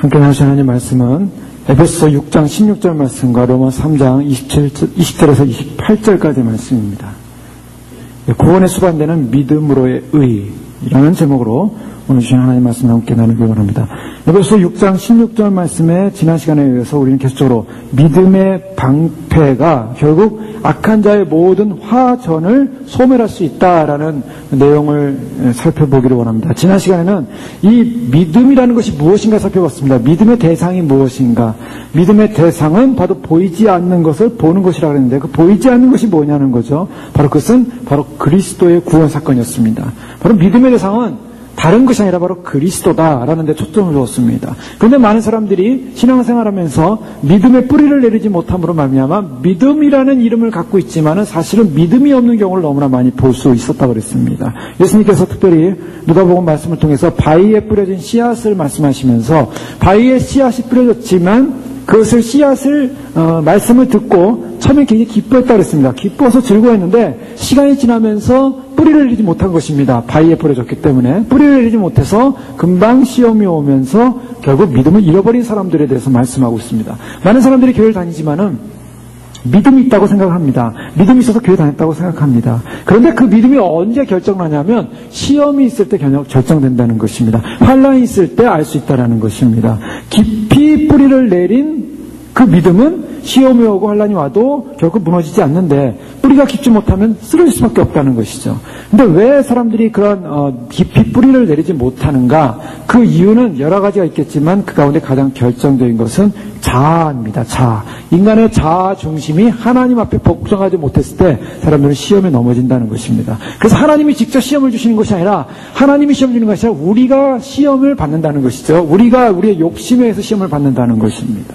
함께 나누신 하나님 말씀은 에베소 6장 16절 말씀과 로마 3장 20절에서 28절까지 말씀입니다. 구원에 수반되는 믿음으로의 의라는 제목으로 오늘 주신 하나님 말씀을 함께 나누기 원합니다. 에베소 6장 16절 말씀에 지난 시간에 의해서 우리는 계속적으로 믿음의 방패가 결국 악한 자의 모든 화전을 소멸할 수 있다라는 내용을 살펴보기를 원합니다. 지난 시간에는 이 믿음이라는 것이 무엇인가 살펴봤습니다. 믿음의 대상이 무엇인가? 믿음의 대상은 바로 보이지 않는 것을 보는 것이라고 했는데 그 보이지 않는 것이 뭐냐는 거죠. 바로 그것은 바로 그리스도의 구원 사건이었습니다. 바로 믿음의 대상은 다른 것이 아니라 바로 그리스도다라는 데 초점을 두었습니다. 그런데 많은 사람들이 신앙생활하면서 믿음의 뿌리를 내리지 못함으로 말미암아 믿음이라는 이름을 갖고 있지만은 사실은 믿음이 없는 경우를 너무나 많이 볼 수 있었다고 그랬습니다. 예수님께서 특별히 누가복음 말씀을 통해서 바위에 뿌려진 씨앗을 말씀하시면서 바위에 씨앗이 뿌려졌지만 그것을 씨앗을 말씀을 듣고 처음에 굉장히 기뻐했다고 그랬습니다. 기뻐서 즐거워했는데 시간이 지나면서 뿌리를 내리지 못한 것입니다. 바위에 뿌려졌기 때문에 뿌리를 내리지 못해서 금방 시험이 오면서 결국 믿음을 잃어버린 사람들에 대해서 말씀하고 있습니다. 많은 사람들이 교회를 다니지만은 믿음이 있다고 생각합니다. 믿음이 있어서 교회 다녔다고 생각합니다. 그런데 그 믿음이 언제 결정나냐면 시험이 있을 때 결정된다는 것입니다. 환란이 있을 때 알 수 있다는 것입니다. 깊이 뿌리를 내린 그 믿음은 시험이 오고 환란이 와도 결국 무너지지 않는데 뿌리가 깊지 못하면 쓰러질 수밖에 없다는 것이죠. 근데 왜 사람들이 그런 깊이 뿌리를 내리지 못하는가? 그 이유는 여러 가지가 있겠지만 그 가운데 가장 결정적인 것은 자아입니다. 자아. 인간의 자아 중심이 하나님 앞에 복종하지 못했을 때 사람들은 시험에 넘어진다는 것입니다. 그래서 하나님이 직접 시험을 주시는 것이 아니라 하나님이 시험 주는 것이 아니라 우리가 시험을 받는다는 것이죠. 우리가 우리의 욕심에 의해서 시험을 받는다는 것입니다.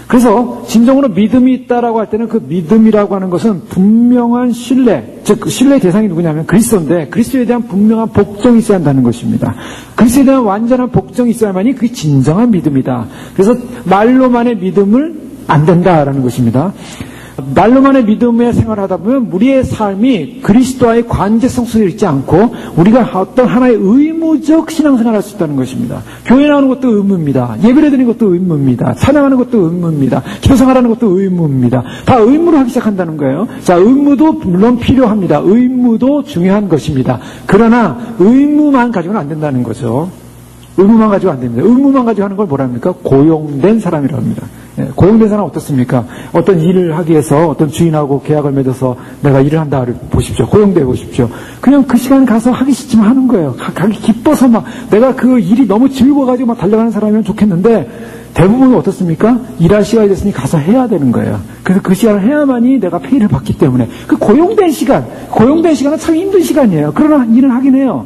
그래서 진정으로 믿음이 있다라고 할 때는 그 믿음이라고 하는 것은 분명한 신뢰, 즉 그 신뢰의 대상이 누구냐면 그리스도인데 그리스도에 대한 분명한 복종이 있어야 한다는 것입니다. 그리스도에 대한 완전한 복종이 있어야만이 그게 진정한 믿음이다. 그래서 말로만의 믿음을 안 된다라는 것입니다. 말로만의 믿음의 생활을 하다 보면 우리의 삶이 그리스도와의 관계성 속에 있지 않고 우리가 어떤 하나의 의무적 신앙생활을 할 수 있다는 것입니다. 교회 나오는 것도 의무입니다. 예배를 드리는 것도 의무입니다. 찬양하는 것도 의무입니다. 기도생활하는 것도 의무입니다. 다 의무로 하기 시작한다는 거예요. 자, 의무도 물론 필요합니다. 의무도 중요한 것입니다. 그러나 의무만 가지고는 안 된다는 거죠. 의무만 가지고 안 됩니다. 의무만 가지고 하는 걸 뭐라 합니까? 고용된 사람이라고 합니다. 고용된 사람은 어떻습니까? 어떤 일을 하기 위해서 어떤 주인하고 계약을 맺어서 내가 일을 한다 보십시오. 고용돼 보십시오. 그냥 그 시간 가서 하기 싫지만 하는 거예요. 가기 기뻐서 막 내가 그 일이 너무 즐거워가지고 막 달려가는 사람이면 좋겠는데 대부분은 어떻습니까? 일할 시간이 됐으니 가서 해야 되는 거예요. 그래서 그 시간을 해야만이 내가 페이를 받기 때문에 그 고용된 시간은 참 힘든 시간이에요. 그러나 일은 하긴 해요.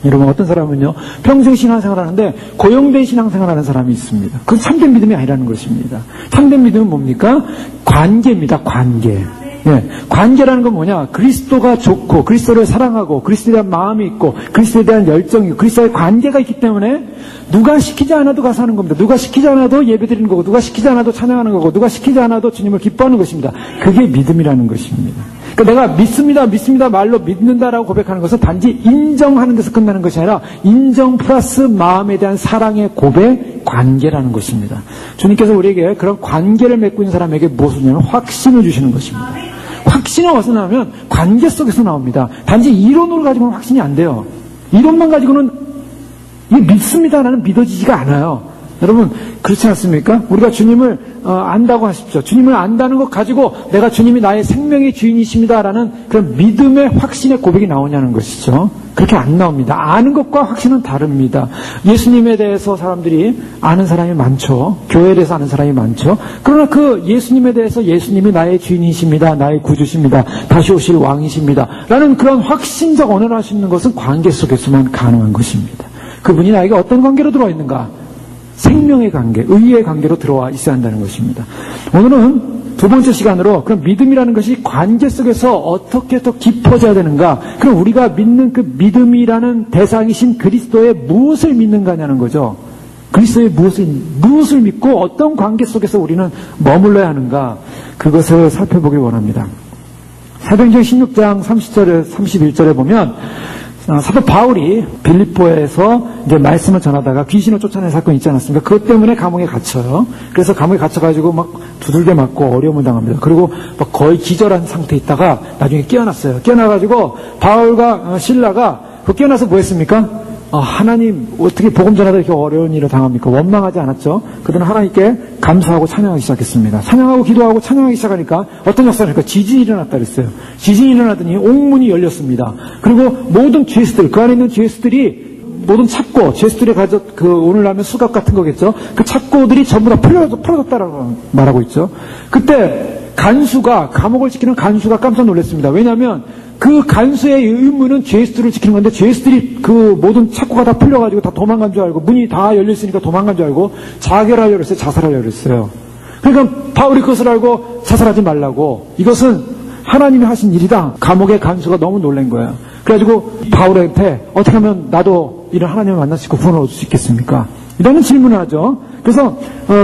여러분 어떤 사람은요 평생 신앙생활 하는데 고용된 신앙생활 하는 사람이 있습니다. 그건 참된 믿음이 아니라는 것입니다. 참된 믿음은 뭡니까? 관계입니다. 관계. 네, 관계라는 건 뭐냐? 그리스도가 좋고 그리스도를 사랑하고 그리스도에 대한 마음이 있고 그리스도에 대한 열정이 있고 그리스도의 관계가 있기 때문에 누가 시키지 않아도 가서 하는 겁니다. 누가 시키지 않아도 예배드리는 거고 누가 시키지 않아도 찬양하는 거고 누가 시키지 않아도 주님을 기뻐하는 것입니다. 그게 믿음이라는 것입니다. 그러니까 내가 믿습니다 말로 믿는다라고 고백하는 것은 단지 인정하는 데서 끝나는 것이 아니라 인정 플러스 마음에 대한 사랑의 고백, 관계라는 것입니다. 주님께서 우리에게 그런 관계를 맺고 있는 사람에게 무엇을 주냐면 확신을 주시는 것입니다. 확신은 어디서 나오면 관계 속에서 나옵니다. 단지 이론으로 가지고는 확신이 안 돼요. 이론만 가지고는 이게 믿습니다라는 믿어지지가 않아요. 여러분 그렇지 않습니까? 우리가 주님을 안다고 하십시오. 주님을 안다는 것 가지고 내가 주님이 나의 생명의 주인이십니다라는 그런 믿음의 확신의 고백이 나오냐는 것이죠. 그렇게 안 나옵니다. 아는 것과 확신은 다릅니다. 예수님에 대해서 사람들이 아는 사람이 많죠. 교회에 대해서 아는 사람이 많죠. 그러나 그 예수님에 대해서 예수님이 나의 주인이십니다. 나의 구주십니다. 다시 오실 왕이십니다. 라는 그런 확신적 언어를 할 수 있는 것은 관계 속에서만 가능한 것입니다. 그분이 나에게 어떤 관계로 들어와 있는가? 생명의 관계, 의의 관계로 들어와 있어야 한다는 것입니다. 오늘은 두 번째 시간으로 그럼 믿음이라는 것이 관계 속에서 어떻게 더 깊어져야 되는가? 그럼 우리가 믿는 그 믿음이라는 대상이신 그리스도의 무엇을 믿는가냐는 거죠. 그리스도의 무엇을 믿고 어떤 관계 속에서 우리는 머물러야 하는가? 그것을 살펴보길 원합니다. 사도행전 16장 30절에 31절에 보면 사도 바울이 빌립보에서 이제 말씀을 전하다가 귀신을 쫓아낸 사건이 있지 않았습니까? 그것 때문에 감옥에 갇혀요. 그래서 감옥에 갇혀가지고 막 두들겨 맞고 어려움을 당합니다. 그리고 막 거의 기절한 상태에 있다가 나중에 깨어났어요. 깨어나가지고 바울과 신라가 깨어나서 뭐 했습니까? 하나님 어떻게 복음 전하다 이렇게 어려운 일을 당합니까? 원망하지 않았죠. 그들은 하나님께 감사하고 찬양하기 시작했습니다. 찬양하고 기도하고 찬양하기 시작하니까 어떤 역사가 일까? 지진이 일어났다 그랬어요. 지진이 일어나더니 옥문이 열렸습니다. 그리고 모든 죄수들, 그 안에 있는 죄수들이 모든 착고, 죄수들이 오늘 하면 수갑 같은 거겠죠. 그 착고들이 전부 다 풀어졌다라고 말하고 있죠. 그때 감옥을 지키는 간수가 깜짝 놀랐습니다. 왜냐하면 그 간수의 의무는 죄수들을 지키는 건데 죄수들이 그 모든 착고가 다 풀려가지고 다 도망간 줄 알고 문이 다 열려있으니까 도망간 줄 알고 자결하려고 했어요. 자살하려고 했어요. 그러니까 바울이 그것을 알고 자살하지 말라고, 이것은 하나님이 하신 일이다. 감옥의 간수가 너무 놀란 거예요. 그래가지고 바울한테 어떻게 하면 나도 이런 하나님을 만날 수 있고 구원을 얻을 수 있겠습니까? 이라는 질문을 하죠. 그래서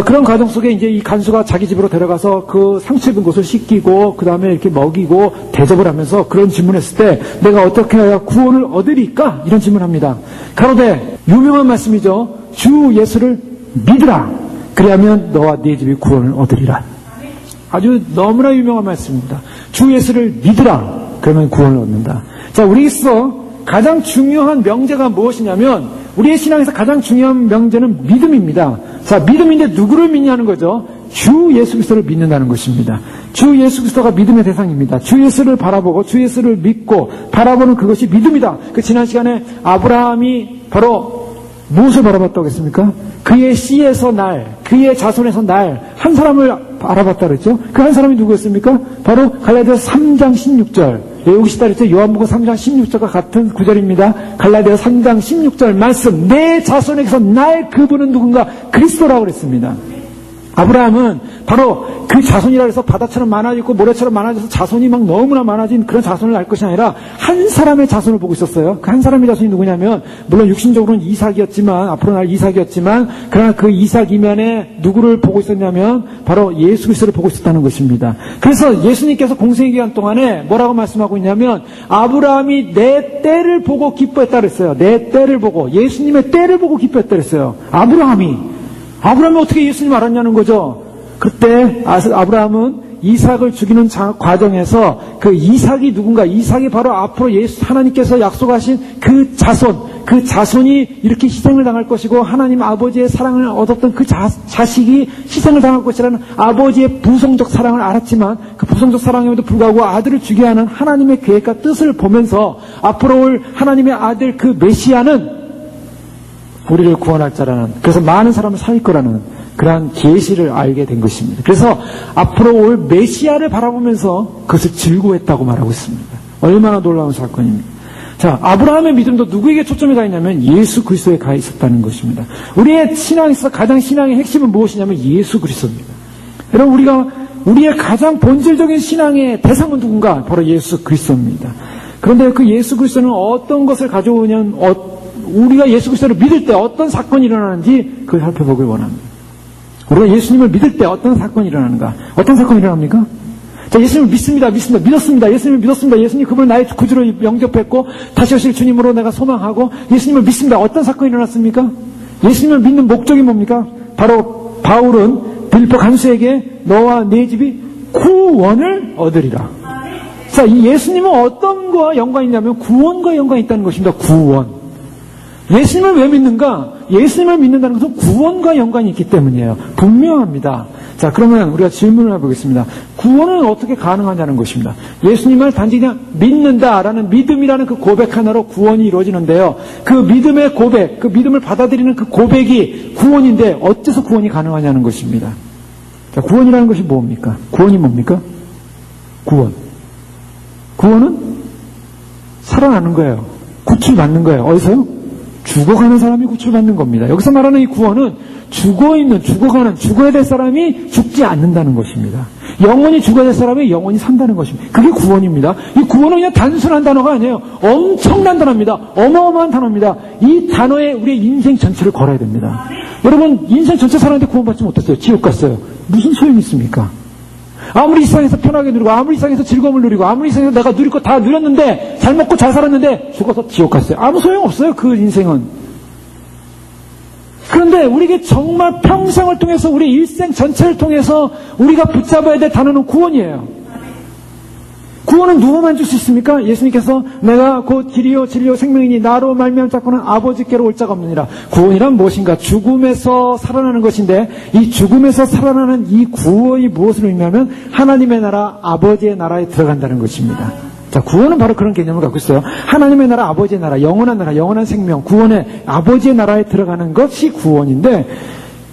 그런 과정 속에 이제 이 간수가 자기 집으로 데려가서 그 상처 입은 곳을 씻기고 그 다음에 이렇게 먹이고 대접을 하면서 그런 질문했을 때 내가 어떻게 해야 구원을 얻으리까? 이런 질문합니다. 가로되 유명한 말씀이죠. 주 예수를 믿으라. 그리하면 너와 네 집이 구원을 얻으리라. 아주 너무나 유명한 말씀입니다. 주 예수를 믿으라. 그러면 구원을 얻는다. 자, 우리에서 가장 중요한 명제가 무엇이냐면 우리의 신앙에서 가장 중요한 명제는 믿음입니다. 자, 믿음인데 누구를 믿냐는 거죠. 주 예수 그리스도를 믿는다는 것입니다. 주 예수 그리스도가 믿음의 대상입니다. 주 예수를 바라보고 주 예수를 믿고 바라보는 그것이 믿음이다. 그 지난 시간에 아브라함이 바로 무엇을 바라봤다고 했습니까? 그의 씨에서 날, 그의 자손에서 날 한 사람을 알아봤다 그랬죠. 그 한 사람이 누구였습니까? 바로 갈라디아서 3장 16절. 외우시다 그랬죠. 요한복음 3장 16절과 같은 구절입니다. 갈라디아서 3장 16절 말씀. 내 자손에게서 날 그분은 누군가? 그리스도라고 그랬습니다. 아브라함은 바로 그 자손이라 해서 바다처럼 많아지고 모래처럼 많아져서 자손이 막 너무나 많아진 그런 자손을 낳을 것이 아니라 한 사람의 자손을 보고 있었어요. 그 한 사람의 자손이 누구냐면 물론 육신적으로는 이삭이었지만 앞으로 날 이삭이었지만 그러나 그 이삭 이면에 누구를 보고 있었냐면 바로 예수 그리스도를 보고 있었다는 것입니다. 그래서 예수님께서 공생의 기간 동안에 뭐라고 말씀하고 있냐면 아브라함이 내 때를 보고 기뻐했다 그랬어요. 내 때를 보고 예수님의 때를 보고 기뻐했다 그랬어요. 아브라함이 어떻게 예수님 알았냐는 거죠. 그때 아브라함은 이삭을 죽이는 과정에서 그 이삭이 누군가, 이삭이 바로 앞으로 하나님께서 약속하신 그 자손이 이렇게 희생을 당할 것이고 하나님 아버지의 사랑을 얻었던 그 자식이 희생을 당할 것이라는 아버지의 부성적 사랑을 알았지만 그 부성적 사랑에도 불구하고 아들을 죽여야 하는 하나님의 계획과 뜻을 보면서 앞으로 올 하나님의 아들 그 메시아는 우리를 구원할 자라는, 그래서 많은 사람을 살릴 거라는 그러한 계시를 알게 된 것입니다. 그래서 앞으로 올 메시아를 바라보면서 그것을 즐거워했다고 말하고 있습니다. 얼마나 놀라운 사건입니다. 자, 아브라함의 믿음도 누구에게 초점이 가 있냐면 예수 그리스도에 가 있었다는 것입니다. 우리의 신앙에서 가장 신앙의 핵심은 무엇이냐면 예수 그리스도입니다. 여러분, 우리의 가장 본질적인 신앙의 대상은 누군가? 바로 예수 그리스도입니다. 그런데 그 예수 그리스도는 어떤 것을 가져오냐면 우리가 예수 그리스도를 믿을 때 어떤 사건이 일어나는지 그걸 살펴보길 원합니다. 우리가 예수님을 믿을 때 어떤 사건이 일어나는가? 어떤 사건이 일어납니까? 자, 예수님을 믿습니다. 믿었습니다. 예수님을 믿었습니다. 예수님 그분을 나의 구주로 영접했고 다시 오실 주님으로 내가 소망하고 예수님을 믿습니다. 어떤 사건이 일어났습니까? 예수님을 믿는 목적이 뭡니까? 바로 바울은 빌립보 간수에게 너와 네 집이 구원을 얻으리라. 자, 이 예수님은 어떤 거와 연관이 있냐면 구원과 연관이 있다는 것입니다. 구원. 예수님을 왜 믿는가? 예수님을 믿는다는 것은 구원과 연관이 있기 때문이에요. 분명합니다. 자, 그러면 우리가 질문을 해보겠습니다. 구원은 어떻게 가능하냐는 것입니다. 예수님을 단지 그냥 믿는다라는 믿음이라는 그 고백 하나로 구원이 이루어지는데요. 그 믿음의 고백, 그 믿음을 받아들이는 그 고백이 구원인데 어째서 구원이 가능하냐는 것입니다. 자, 구원이라는 것이 뭡니까? 구원이 뭡니까? 구원은 살아나는 거예요. 구출받는 거예요. 어디서요? 죽어가는 사람이 구출받는 겁니다. 여기서 말하는 이 구원은 죽어야 될 사람이 죽지 않는다는 것입니다. 영원히 죽어야 될 사람이 영원히 산다는 것입니다. 그게 구원입니다. 이 구원은 그냥 단순한 단어가 아니에요. 엄청난 단어입니다. 어마어마한 단어입니다. 이 단어에 우리의 인생 전체를 걸어야 됩니다. 여러분, 인생 전체 살았는데 구원받지 못했어요. 지옥 갔어요. 무슨 소용이 있습니까? 아무리 이 세상에서 편하게 누리고, 아무리 이 세상에서 즐거움을 누리고, 아무리 이 세상에서 내가 누릴 거 다 누렸는데, 잘 먹고 잘 살았는데, 죽어서 지옥 갔어요. 아무 소용없어요, 그 인생은. 그런데 우리에게 정말 평생을 통해서, 우리 일생 전체를 통해서 우리가 붙잡아야 될 단어는 구원이에요. 구원은 누구만 줄 수 있습니까? 예수님께서 내가 곧 길이요 진리요 생명이니 나로 말미암은 자꾸는 아버지께로 올 자가 없느니라. 구원이란 무엇인가? 죽음에서 살아나는 것인데, 이 죽음에서 살아나는 이 구원이 무엇을 의미하면 하나님의 나라, 아버지의 나라에 들어간다는 것입니다. 자, 구원은 바로 그런 개념을 갖고 있어요. 하나님의 나라, 아버지의 나라, 영원한 생명, 구원의 아버지의 나라에 들어가는 것이 구원인데,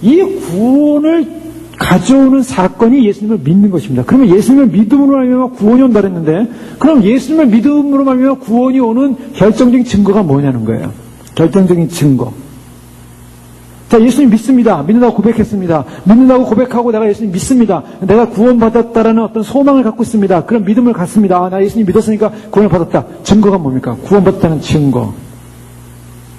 이 구원을 가져오는 사건이 예수님을 믿는 것입니다. 그러면 예수님을 믿음으로 말미암아 구원이 온다 그랬는데, 그럼 예수님을 믿음으로 말미암아 구원이 오는 결정적인 증거가 뭐냐는 거예요. 결정적인 증거. 자, 예수님 믿습니다. 믿는다고 고백했습니다. 믿는다고 고백하고 내가 예수님 믿습니다. 내가 구원받았다라는 어떤 소망을 갖고 있습니다. 그런 믿음을 갖습니다. 아, 나 예수님 믿었으니까 구원을 받았다. 증거가 뭡니까? 구원받았다는 증거.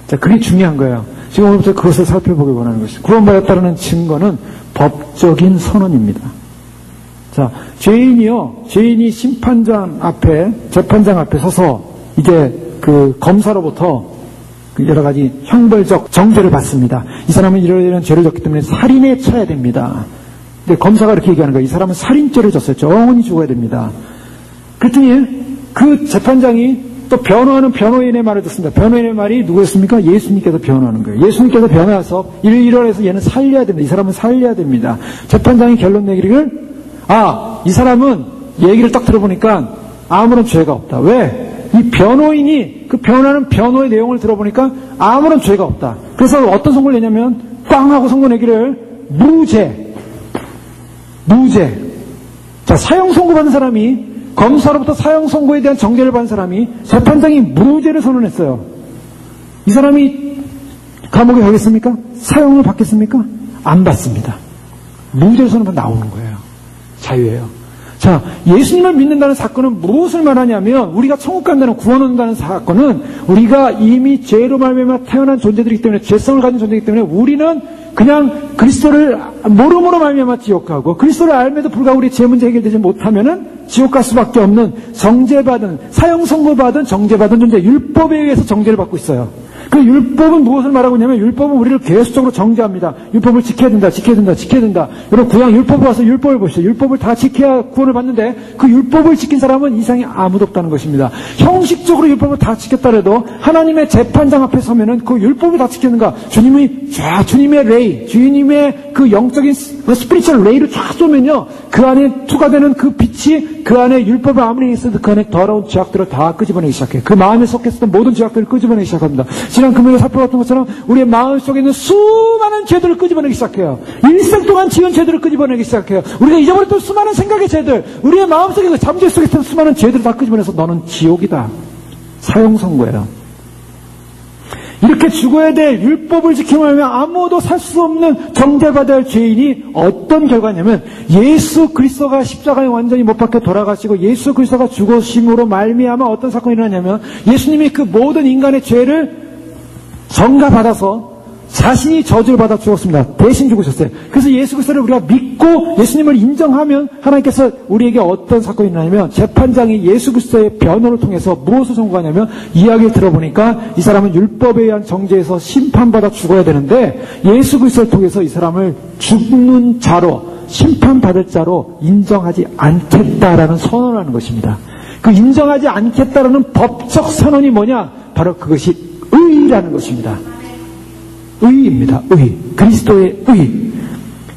자, 그게 중요한 거예요. 지금 오늘부터 그것을 살펴보기 원하는 것이죠. 구원받았다는 증거는 법적인 선언입니다. 자, 죄인이 재판장 앞에 서서 이제 그 검사로부터 여러 가지 형벌적 정죄를 받습니다. 이 사람은 이런 죄를 졌기 때문에 살인에 쳐야 됩니다. 근데 검사가 이렇게 얘기하는 거예요. 이 사람은 살인죄를 졌어요. 영원히 죽어야 됩니다. 그랬더니 그 재판장이 또 변호하는 변호인의 말을 듣습니다. 변호인의 말이 누구였습니까? 예수님께서 변호하는 거예요. 예수님께서 변호해서 이러해서 얘는 살려야 됩니다. 이 사람은 살려야 됩니다. 재판장이 결론 내기를, 이 사람은 얘기를 딱 들어보니까 아무런 죄가 없다. 왜? 이 변호인이 그 변호하는 변호의 내용을 들어보니까 아무런 죄가 없다. 그래서 어떤 선고를 내냐면 꽝 하고 선고 내기를 무죄. 자, 사형 선고받은 사람이, 검사로부터 사형 선고에 대한 정죄를 받은 사람이 재판장이 무죄를 선언했어요. 이 사람이 감옥에 가겠습니까? 사형을 받겠습니까? 안 받습니다. 무죄를 선언하면 나오는 거예요. 자유예요. 자, 예수님을 믿는다는 사건은 무엇을 말하냐면, 우리가 천국 간다는 구원 얻는다는 사건은 우리가 이미 죄로 말미암아 태어난 존재들이기 때문에, 죄성을 가진 존재이기 때문에 우리는 그냥 그리스도를 모름으로 말미암아 지옥 가고, 그리스도를 알면도 불구하고 우리 죄 문제 해결되지 못하면은 지옥 갈 수밖에 없는, 정죄받은, 사형 선고받은, 정죄받은 존재, 율법에 의해서 정죄를 받고 있어요. 그 율법은 무엇을 말하고 있냐면, 율법은 우리를 계속적으로 정죄합니다. 율법을 지켜야 된다. 여러분, 구약 율법에 와서 율법을 보시죠. 율법을 다 지켜야 구원을 받는데, 그 율법을 지킨 사람은 이 세상에 아무도 없다는 것입니다. 형식적으로 율법을 다 지켰다 해도 하나님의 재판장 앞에 서면은 그 율법을 다 지켰는가? 주님의 레이, 주님의 그 영적인 스피리추얼 레이를 쫙 쏘면요, 그 안에 투과되는 그 빛이, 그 안에 율법을 아무리 있어도 그 안에 더러운 죄악들을 다 끄집어내기 시작해요. 그 마음에 속했었던 모든 죄악들을 끄집어내기 시작합니다. 지난 금요일에 살펴봤던 것처럼 우리의 마음 속에 있는 수많은 죄들을 끄집어내기 시작해요. 일생 동안 지은 죄들을 끄집어내기 시작해요. 우리가 잊어버렸던 수많은 생각의 죄들, 우리의 마음 속에, 잠재 속에 있던 수많은 죄들을 다 끄집어내서 너는 지옥이다. 사형 선고예요. 이렇게 죽어야 될 율법을 지키면 아무도 살 수 없는 정죄받아야 할 죄인이 어떤 결과냐면, 예수 그리스도가 십자가에 완전히 못 박혀 돌아가시고 예수 그리스도가 죽으심으로 말미암아 어떤 사건이 일어나냐면, 예수님이 그 모든 인간의 죄를 전가받아서 자신이 저주를 받아 죽었습니다. 대신 죽으셨어요. 그래서 예수 그리스도를 우리가 믿고 예수님을 인정하면 하나님께서 우리에게 어떤 사건이 일어나냐면, 재판장이 예수 그리스도의 변호를 통해서 무엇을 선고하냐면, 이야기를 들어보니까 이 사람은 율법에 의한 정죄에서 심판받아 죽어야 되는데, 예수 그리스도를 통해서 이 사람을 죽는 자로, 심판받을 자로 인정하지 않겠다라는 선언을 하는 것입니다. 그 인정하지 않겠다라는 법적 선언이 뭐냐? 바로 그것이 의라는 것입니다. 의입니다. 의. 그리스도의 의.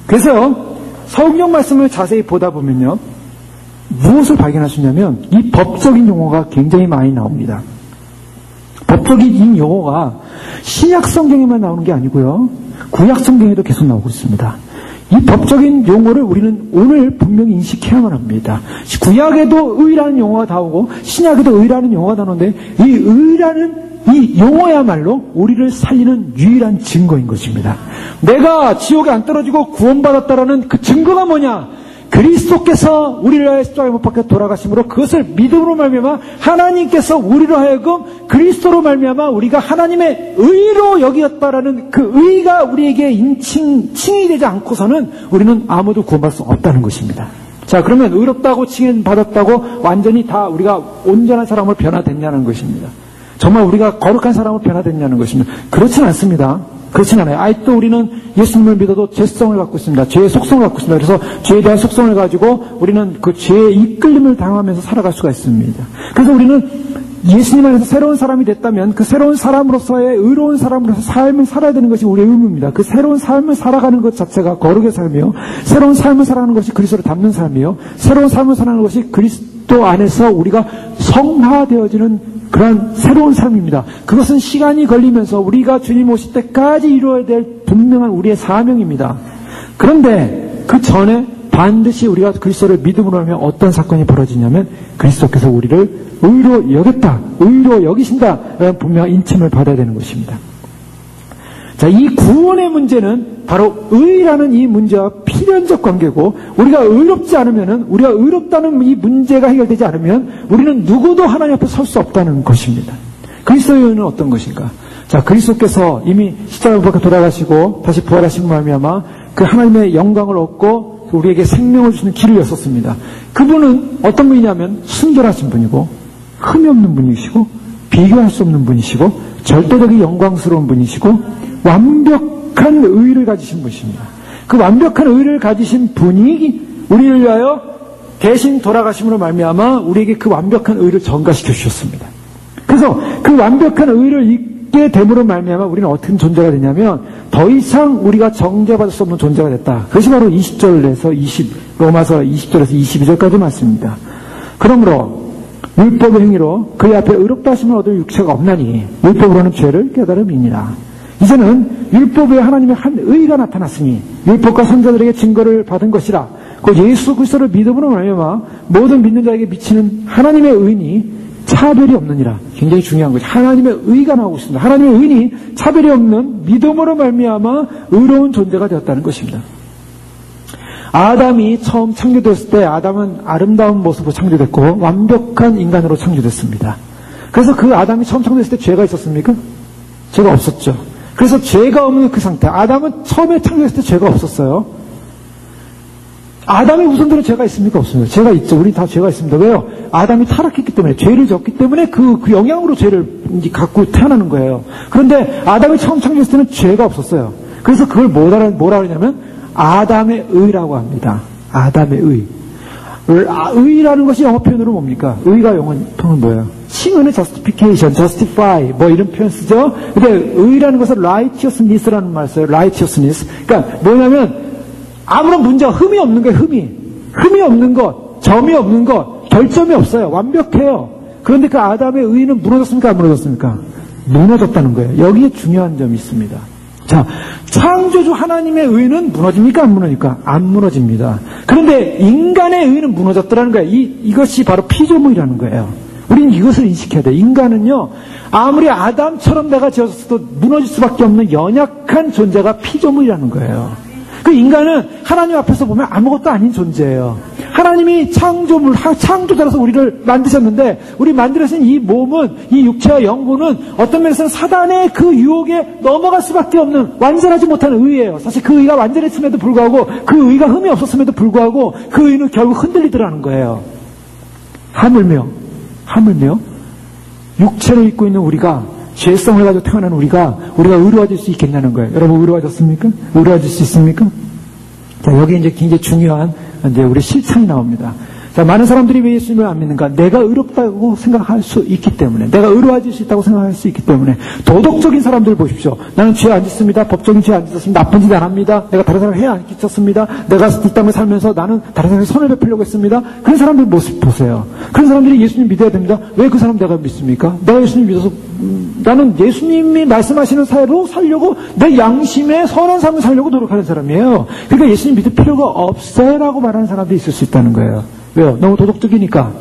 그래서 성경 말씀을 자세히 보다 보면요, 무엇을 발견할 수 있냐면, 이 법적인 용어가 굉장히 많이 나옵니다. 법적인 이 용어가 신약 성경에만 나오는 게 아니고요, 구약 성경에도 계속 나오고 있습니다. 이 법적인 용어를 우리는 오늘 분명히 인식해야만 합니다. 구약에도 의라는 용어가 나오고 신약에도 의라는 용어가 나오는데, 이 의라는 이 용어야말로 우리를 살리는 유일한 증거인 것입니다. 내가 지옥에 안 떨어지고 구원받았다라는 그 증거가 뭐냐? 그리스도께서 우리를 위하여 십자가에 못 박혀 돌아가심으로, 그것을 믿음으로 말미암아 하나님께서 우리로 하여금 그리스도로 말미암아 우리가 하나님의 의로 여기었다라는 그 의가 우리에게 칭이 되지 않고서는 우리는 아무도 구원받을 수 없다는 것입니다. 자, 그러면 의롭다고 칭해받았다고 완전히 다 우리가 온전한 사람으로 변화됐냐는 것입니다. 정말 우리가 거룩한 사람으로 변화됐냐는 것입니다. 그렇진 않습니다. 그렇진 않아요. 아직도 우리는 예수님을 믿어도 죄성을 갖고 있습니다. 죄의 속성을 갖고 있습니다. 그래서 죄에 대한 속성을 가지고 우리는 그 죄의 이끌림을 당하면서 살아갈 수가 있습니다. 그래서 우리는 예수님 안에서 새로운 사람이 됐다면 그 새로운 사람으로서의 의로운 사람으로서 삶을 살아야 되는 것이 우리의 의무입니다. 그 새로운 삶을 살아가는 것 자체가 거룩의 삶이요. 새로운 삶을 살아가는 것이 그리스도를 닮는 삶이요. 새로운 삶을 살아가는 것이 그리스도 안에서 우리가 성화되어지는 그런 새로운 삶입니다. 그것은 시간이 걸리면서 우리가 주님 오실 때까지 이루어야 될 분명한 우리의 사명입니다. 그런데 그 전에 반드시 우리가 그리스도를 믿음으로 하면 어떤 사건이 벌어지냐면 그리스도께서 우리를 의로 여겼다, 의로 여기신다 라는 분명한 인침을 받아야 되는 것입니다. 자, 이 구원의 문제는 바로 의라는 이 문제와 필연적 관계고 우리가 의롭지 않으면은 우리가 의롭다는 이 문제가 해결되지 않으면 우리는 누구도 하나님 앞에 설 수 없다는 것입니다. 그리스도의 의는 어떤 것인가? 자, 그리스도께서 이미 십자가에 못 박혀 돌아가시고 다시 부활하신 말미암아 그 하나님의 영광을 얻고 우리에게 생명을 주는 길을 여셨습니다. 그분은 어떤 분이냐면 순결하신 분이고 흠이 없는 분이시고 비교할 수 없는 분이시고 절대적인 영광스러운 분이시고 완벽한 의를 가지신 분이십니다. 그 완벽한 의를 가지신 분이 우리를 위하여 대신 돌아가심으로 말미암아 우리에게 그 완벽한 의를 전가시켜 주셨습니다. 그래서 그 완벽한 의를 잊게 됨으로 말미암아 우리는 어떤 존재가 되냐면 더 이상 우리가 정죄받을 수 없는 존재가 됐다. 그것이 바로 20절에서 로마서 20절에서 22절까지 말씀입니다. 그러므로 율법의 행위로 그의 앞에 의롭다 하심을 얻을 육체가 없나니 율법으로는 죄를 깨달음이니라. 이제는 율법 외에 하나님의 한 의가 나타났으니 율법과 선자들에게 증거를 받은 것이라. 그 예수 그리스도를 믿음으로 말미암아 모든 믿는 자에게 미치는 하나님의 의인이 차별이 없느니라. 굉장히 중요한 거죠. 하나님의 의가 나오고 있습니다. 하나님의 의인이 차별이 없는 믿음으로 말미암아 의로운 존재가 되었다는 것입니다. 아담이 처음 창조됐을 때 아담은 아름다운 모습으로 창조됐고 완벽한 인간으로 창조됐습니다. 그래서 그 아담이 처음 창조됐을 때 죄가 있었습니까? 죄가 없었죠. 그래서 죄가 없는 그 상태. 아담은 처음에 창조했을 때 죄가 없었어요. 아담의 후손들은 죄가 있습니까? 없습니다. 죄가 있죠. 우리 다 죄가 있습니다. 왜요? 아담이 타락했기 때문에, 죄를 졌기 때문에 그 영향으로 죄를 갖고 태어나는 거예요. 그런데 아담이 처음 창조했을 때는 죄가 없었어요. 그래서 그걸 뭐라 그러냐면 아담의 의라고 합니다. 아담의 의. 의라는 것이 영어 표현으로 뭡니까? 의가 영어 표현은 뭐예요? 칭의는 justification, justify 뭐 이런 표현 쓰죠. 근데 의라는 것은 righteousness라는 말 써요. righteousness. 그러니까 뭐냐면 아무런 문제가 흠이 없는 거예요. 흠이 없는 것, 점이 없는 것, 결점이 없어요. 완벽해요. 그런데 그 아담의 의는 무너졌습니까? 안 무너졌습니까? 무너졌다는 거예요. 여기에 중요한 점이 있습니다. 자, 창조주 하나님의 의는 무너집니까? 안 무너집니까? 안 무너집니다. 그런데 인간의 의는 무너졌더라는 거예요. 이것이 바로 피조물이라는 거예요. 우리는 이것을 인식해야 돼요. 인간은요, 아무리 아담처럼 내가 지어졌어도 무너질 수밖에 없는 연약한 존재가 피조물이라는 거예요. 그 인간은 하나님 앞에서 보면 아무것도 아닌 존재예요. 하나님이 창조자라서 우리를 만드셨는데, 우리 만들어진 이 몸은, 이 육체와 영혼은 어떤 면에서는 사단의 그 유혹에 넘어갈 수밖에 없는 완전하지 못한 의예요. 사실 그 의가 완전했음에도 불구하고, 그 의가 흠이 없었음에도 불구하고, 그 의는 결국 흔들리더라는 거예요. 하물며, 육체를 입고 있는 우리가, 죄성을 가지고 태어난 우리가 의로워질 수 있겠냐는 거예요. 여러분 의로워졌습니까? 의로워질 수 있습니까? 자, 여기 이제 굉장히 중요한 우리 실천이 나옵니다. 자, 많은 사람들이 왜 예수님을 안 믿는가? 내가 의롭다고 생각할 수 있기 때문에, 내가 의로워질 수 있다고 생각할 수 있기 때문에. 도덕적인 사람들 보십시오. 나는 죄 안 짓습니다. 법적인 죄 안 짓습니다. 나쁜 짓 안 합니다. 내가 다른 사람 해 안 끼쳤습니다. 내가 이 땅을 살면서 나는 다른 사람에게 손을 베풀려고 했습니다. 그런 사람들 모습 보세요. 그런 사람들이 예수님 믿어야 됩니다. 왜 그 사람 내가 믿습니까? 내가 예수님 믿어서 나는 예수님이 말씀하시는 사회로 살려고, 내 양심에 선한 삶을 살려고 노력하는 사람이에요. 그러니까 예수님 믿을 필요가 없어라고 말하는 사람들이 있을 수 있다는 거예요. 왜요? 너무 도덕적이니까.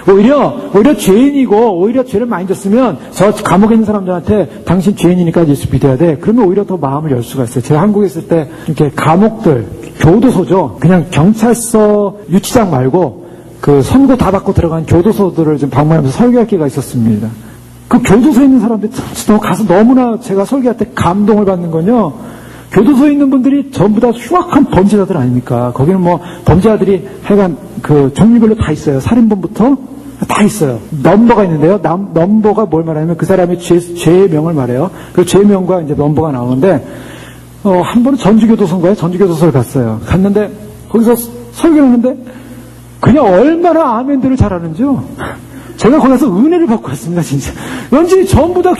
오히려 죄인이고, 오히려 죄를 많이 졌으면, 저 감옥에 있는 사람들한테 당신 죄인이니까 예수 믿어야 돼. 그러면 오히려 더 마음을 열 수가 있어요. 제가 한국에 있을 때, 이렇게 감옥들, 교도소죠. 그냥 경찰서 유치장 말고, 그 선고 다 받고 들어간 교도소들을 좀 방문하면서 설교할 기회가 있었습니다. 그 교도소에 있는 사람들, 가서 너무나 제가 설교할 때 감동을 받는 건요, 교도소에 있는 분들이 전부 다 흉악한 범죄자들 아닙니까? 거기는 뭐 범죄자들이 하여간 그 종류별로 다 있어요. 살인범부터 다 있어요. 넘버가 있는데요. 넘버가 뭘 말하냐면 그 사람의 죄명을 말해요. 그 죄명과 이제 넘버가 나오는데 한 번은 전주교도소인가요? 전주교도소를 갔어요. 갔는데 거기서 설교를 했는데 그냥 얼마나 아멘들을 잘하는지요. 제가 거기 가서 은혜를 받고 왔습니다, 진짜. 왠지 전부 다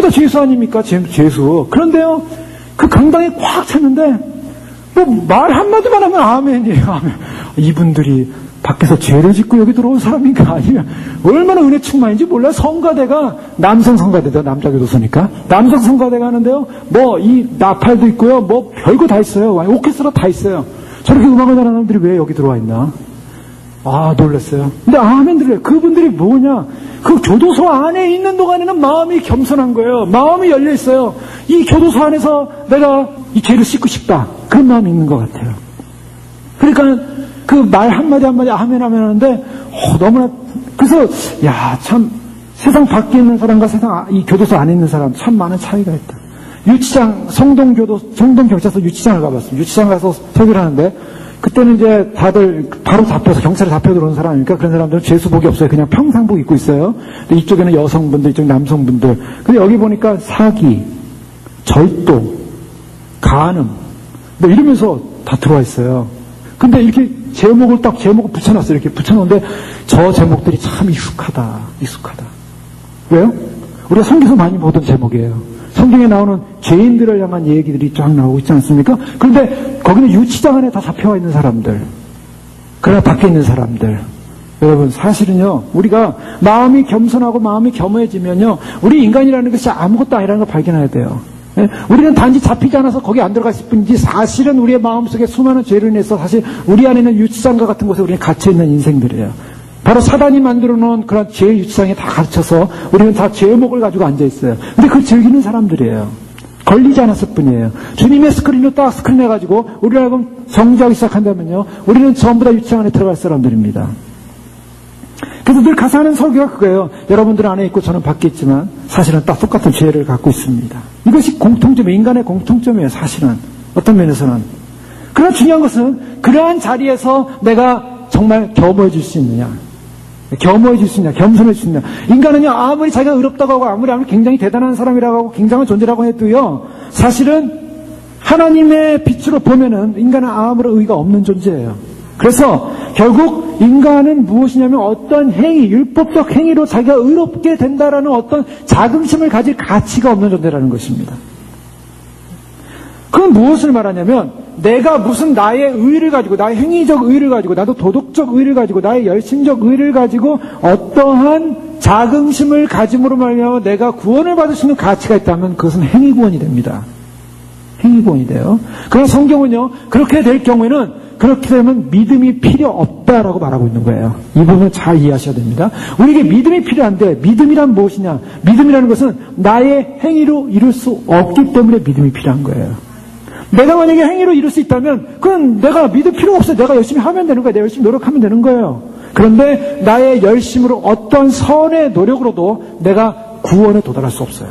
죄수 아닙니까? 죄수. 그런데요, 그 강당에 꽉 찼는데, 뭐 말 한마디만 하면 아멘이에요, 아멘. 이분들이 밖에서 죄를 짓고 여기 들어온 사람인가 아니면 얼마나 은혜 충만인지 몰라요. 성가대가, 남성 성가대죠, 남자 교도소니까. 남성 성가대가 하는데요, 뭐 이 나팔도 있고요, 뭐 별거 다 있어요. 오케스트라 다 있어요. 저렇게 음악을 잘하는 사람들이 왜 여기 들어와 있나? 아, 놀랐어요. 근데 아멘들이에요. 그분들이 뭐냐? 그 교도소 안에 있는 동안에는 마음이 겸손한 거예요. 마음이 열려 있어요. 이 교도소 안에서 내가 이 죄를 씻고 싶다. 그런 마음이 있는 것 같아요. 그러니까 그 말 한마디 아멘 하는데 너무나 그래서 야, 참 세상 밖에 있는 사람과 이 교도소 안에 있는 사람 참 많은 차이가 있다. 유치장 성동경찰서 유치장을 가봤습니다. 유치장 가서 설교를 하는데 그때는 이제 다들 바로 잡혀서 경찰에 잡혀 들어오는 사람이니까 그런 사람들은 죄수복이 없어요. 그냥 평상복 입고 있어요. 근데 이쪽에는 여성분들, 이쪽 남성분들. 근데 여기 보니까 사기, 절도, 간음 뭐 이러면서 다 들어와 있어요. 근데 이렇게 제목을 붙여놨어요. 이렇게 붙여놓은데 저 제목들이 참 익숙하다. 왜요? 우리가 성경에서 많이 보던 제목이에요. 성경에 나오는 죄인들을 향한 얘기들이 쫙 나오고 있지 않습니까? 그런데 거기는 유치장 안에 다 잡혀와 있는 사람들, 그러나 밖에 있는 사람들. 여러분, 사실은요, 우리가 마음이 겸손하고 마음이 겸허해지면요, 우리 인간이라는 것이 아무것도 아니라는 걸 발견해야 돼요. 예? 우리는 단지 잡히지 않아서 거기 안 들어갔을 뿐이지 사실은 우리의 마음속에 수많은 죄를 인해서 사실 우리 안에는 유치장과 같은 곳에 우리는 갇혀있는 인생들이에요. 바로 사단이 만들어 놓은 그런 죄의 유치장에 다 갇혀서 우리는 다 죄목을 가지고 앉아있어요. 근데 그걸 즐기는 사람들이에요. 걸리지 않았을 뿐이에요. 주님의 스크린을 딱 스크린해가지고 우리를 하여금 정죄하기 시작한다면요, 우리는 전부 다 유치장 안에 들어갈 사람들입니다. 그래서 늘 가서 하는 설교가 그거예요. 여러분들 안에 있고 저는 밖에 있지만 사실은 딱 똑같은 죄를 갖고 있습니다. 이것이 공통점이에요. 인간의 공통점이에요. 사실은 어떤 면에서는. 그러나 중요한 것은 그러한 자리에서 내가 정말 겸허해질 수 있느냐, 겸손해질 수 있느냐. 인간은요, 아무리 자기가 의롭다고 하고 아무리 굉장히 대단한 사람이라고 하고 굉장한 존재라고 해도요, 사실은 하나님의 빛으로 보면은 인간은 아무런 의의가 없는 존재예요. 그래서 결국 인간은 무엇이냐면 어떤 행위, 율법적 행위로 자기가 의롭게 된다라는 어떤 자긍심을 가질 가치가 없는 존재라는 것입니다. 그건 무엇을 말하냐면 내가 무슨 나의 의의를 가지고, 나의 행위적 의의를 가지고, 나도 도덕적 의의를 가지고, 나의 열심적 의의를 가지고 어떠한 자긍심을 가짐으로 말미암아 내가 구원을 받을 수 있는 가치가 있다면 그것은 행위구원이 됩니다. 행위구원이 돼요. 그러나 성경은요, 그렇게 될 경우에는, 그렇게 되면 믿음이 필요 없다라고 말하고 있는 거예요. 이 부분을 잘 이해하셔야 됩니다. 우리에게 믿음이 필요한데 믿음이란 무엇이냐? 믿음이라는 것은 나의 행위로 이룰 수 없기 때문에 믿음이 필요한 거예요. 내가 만약에 행위로 이룰 수 있다면 그건 내가 믿을 필요가 없어요. 내가 열심히 하면 되는 거예요. 내가 열심히 노력하면 되는 거예요. 그런데 나의 열심으로 어떤 선의 노력으로도 내가 구원에 도달할 수 없어요.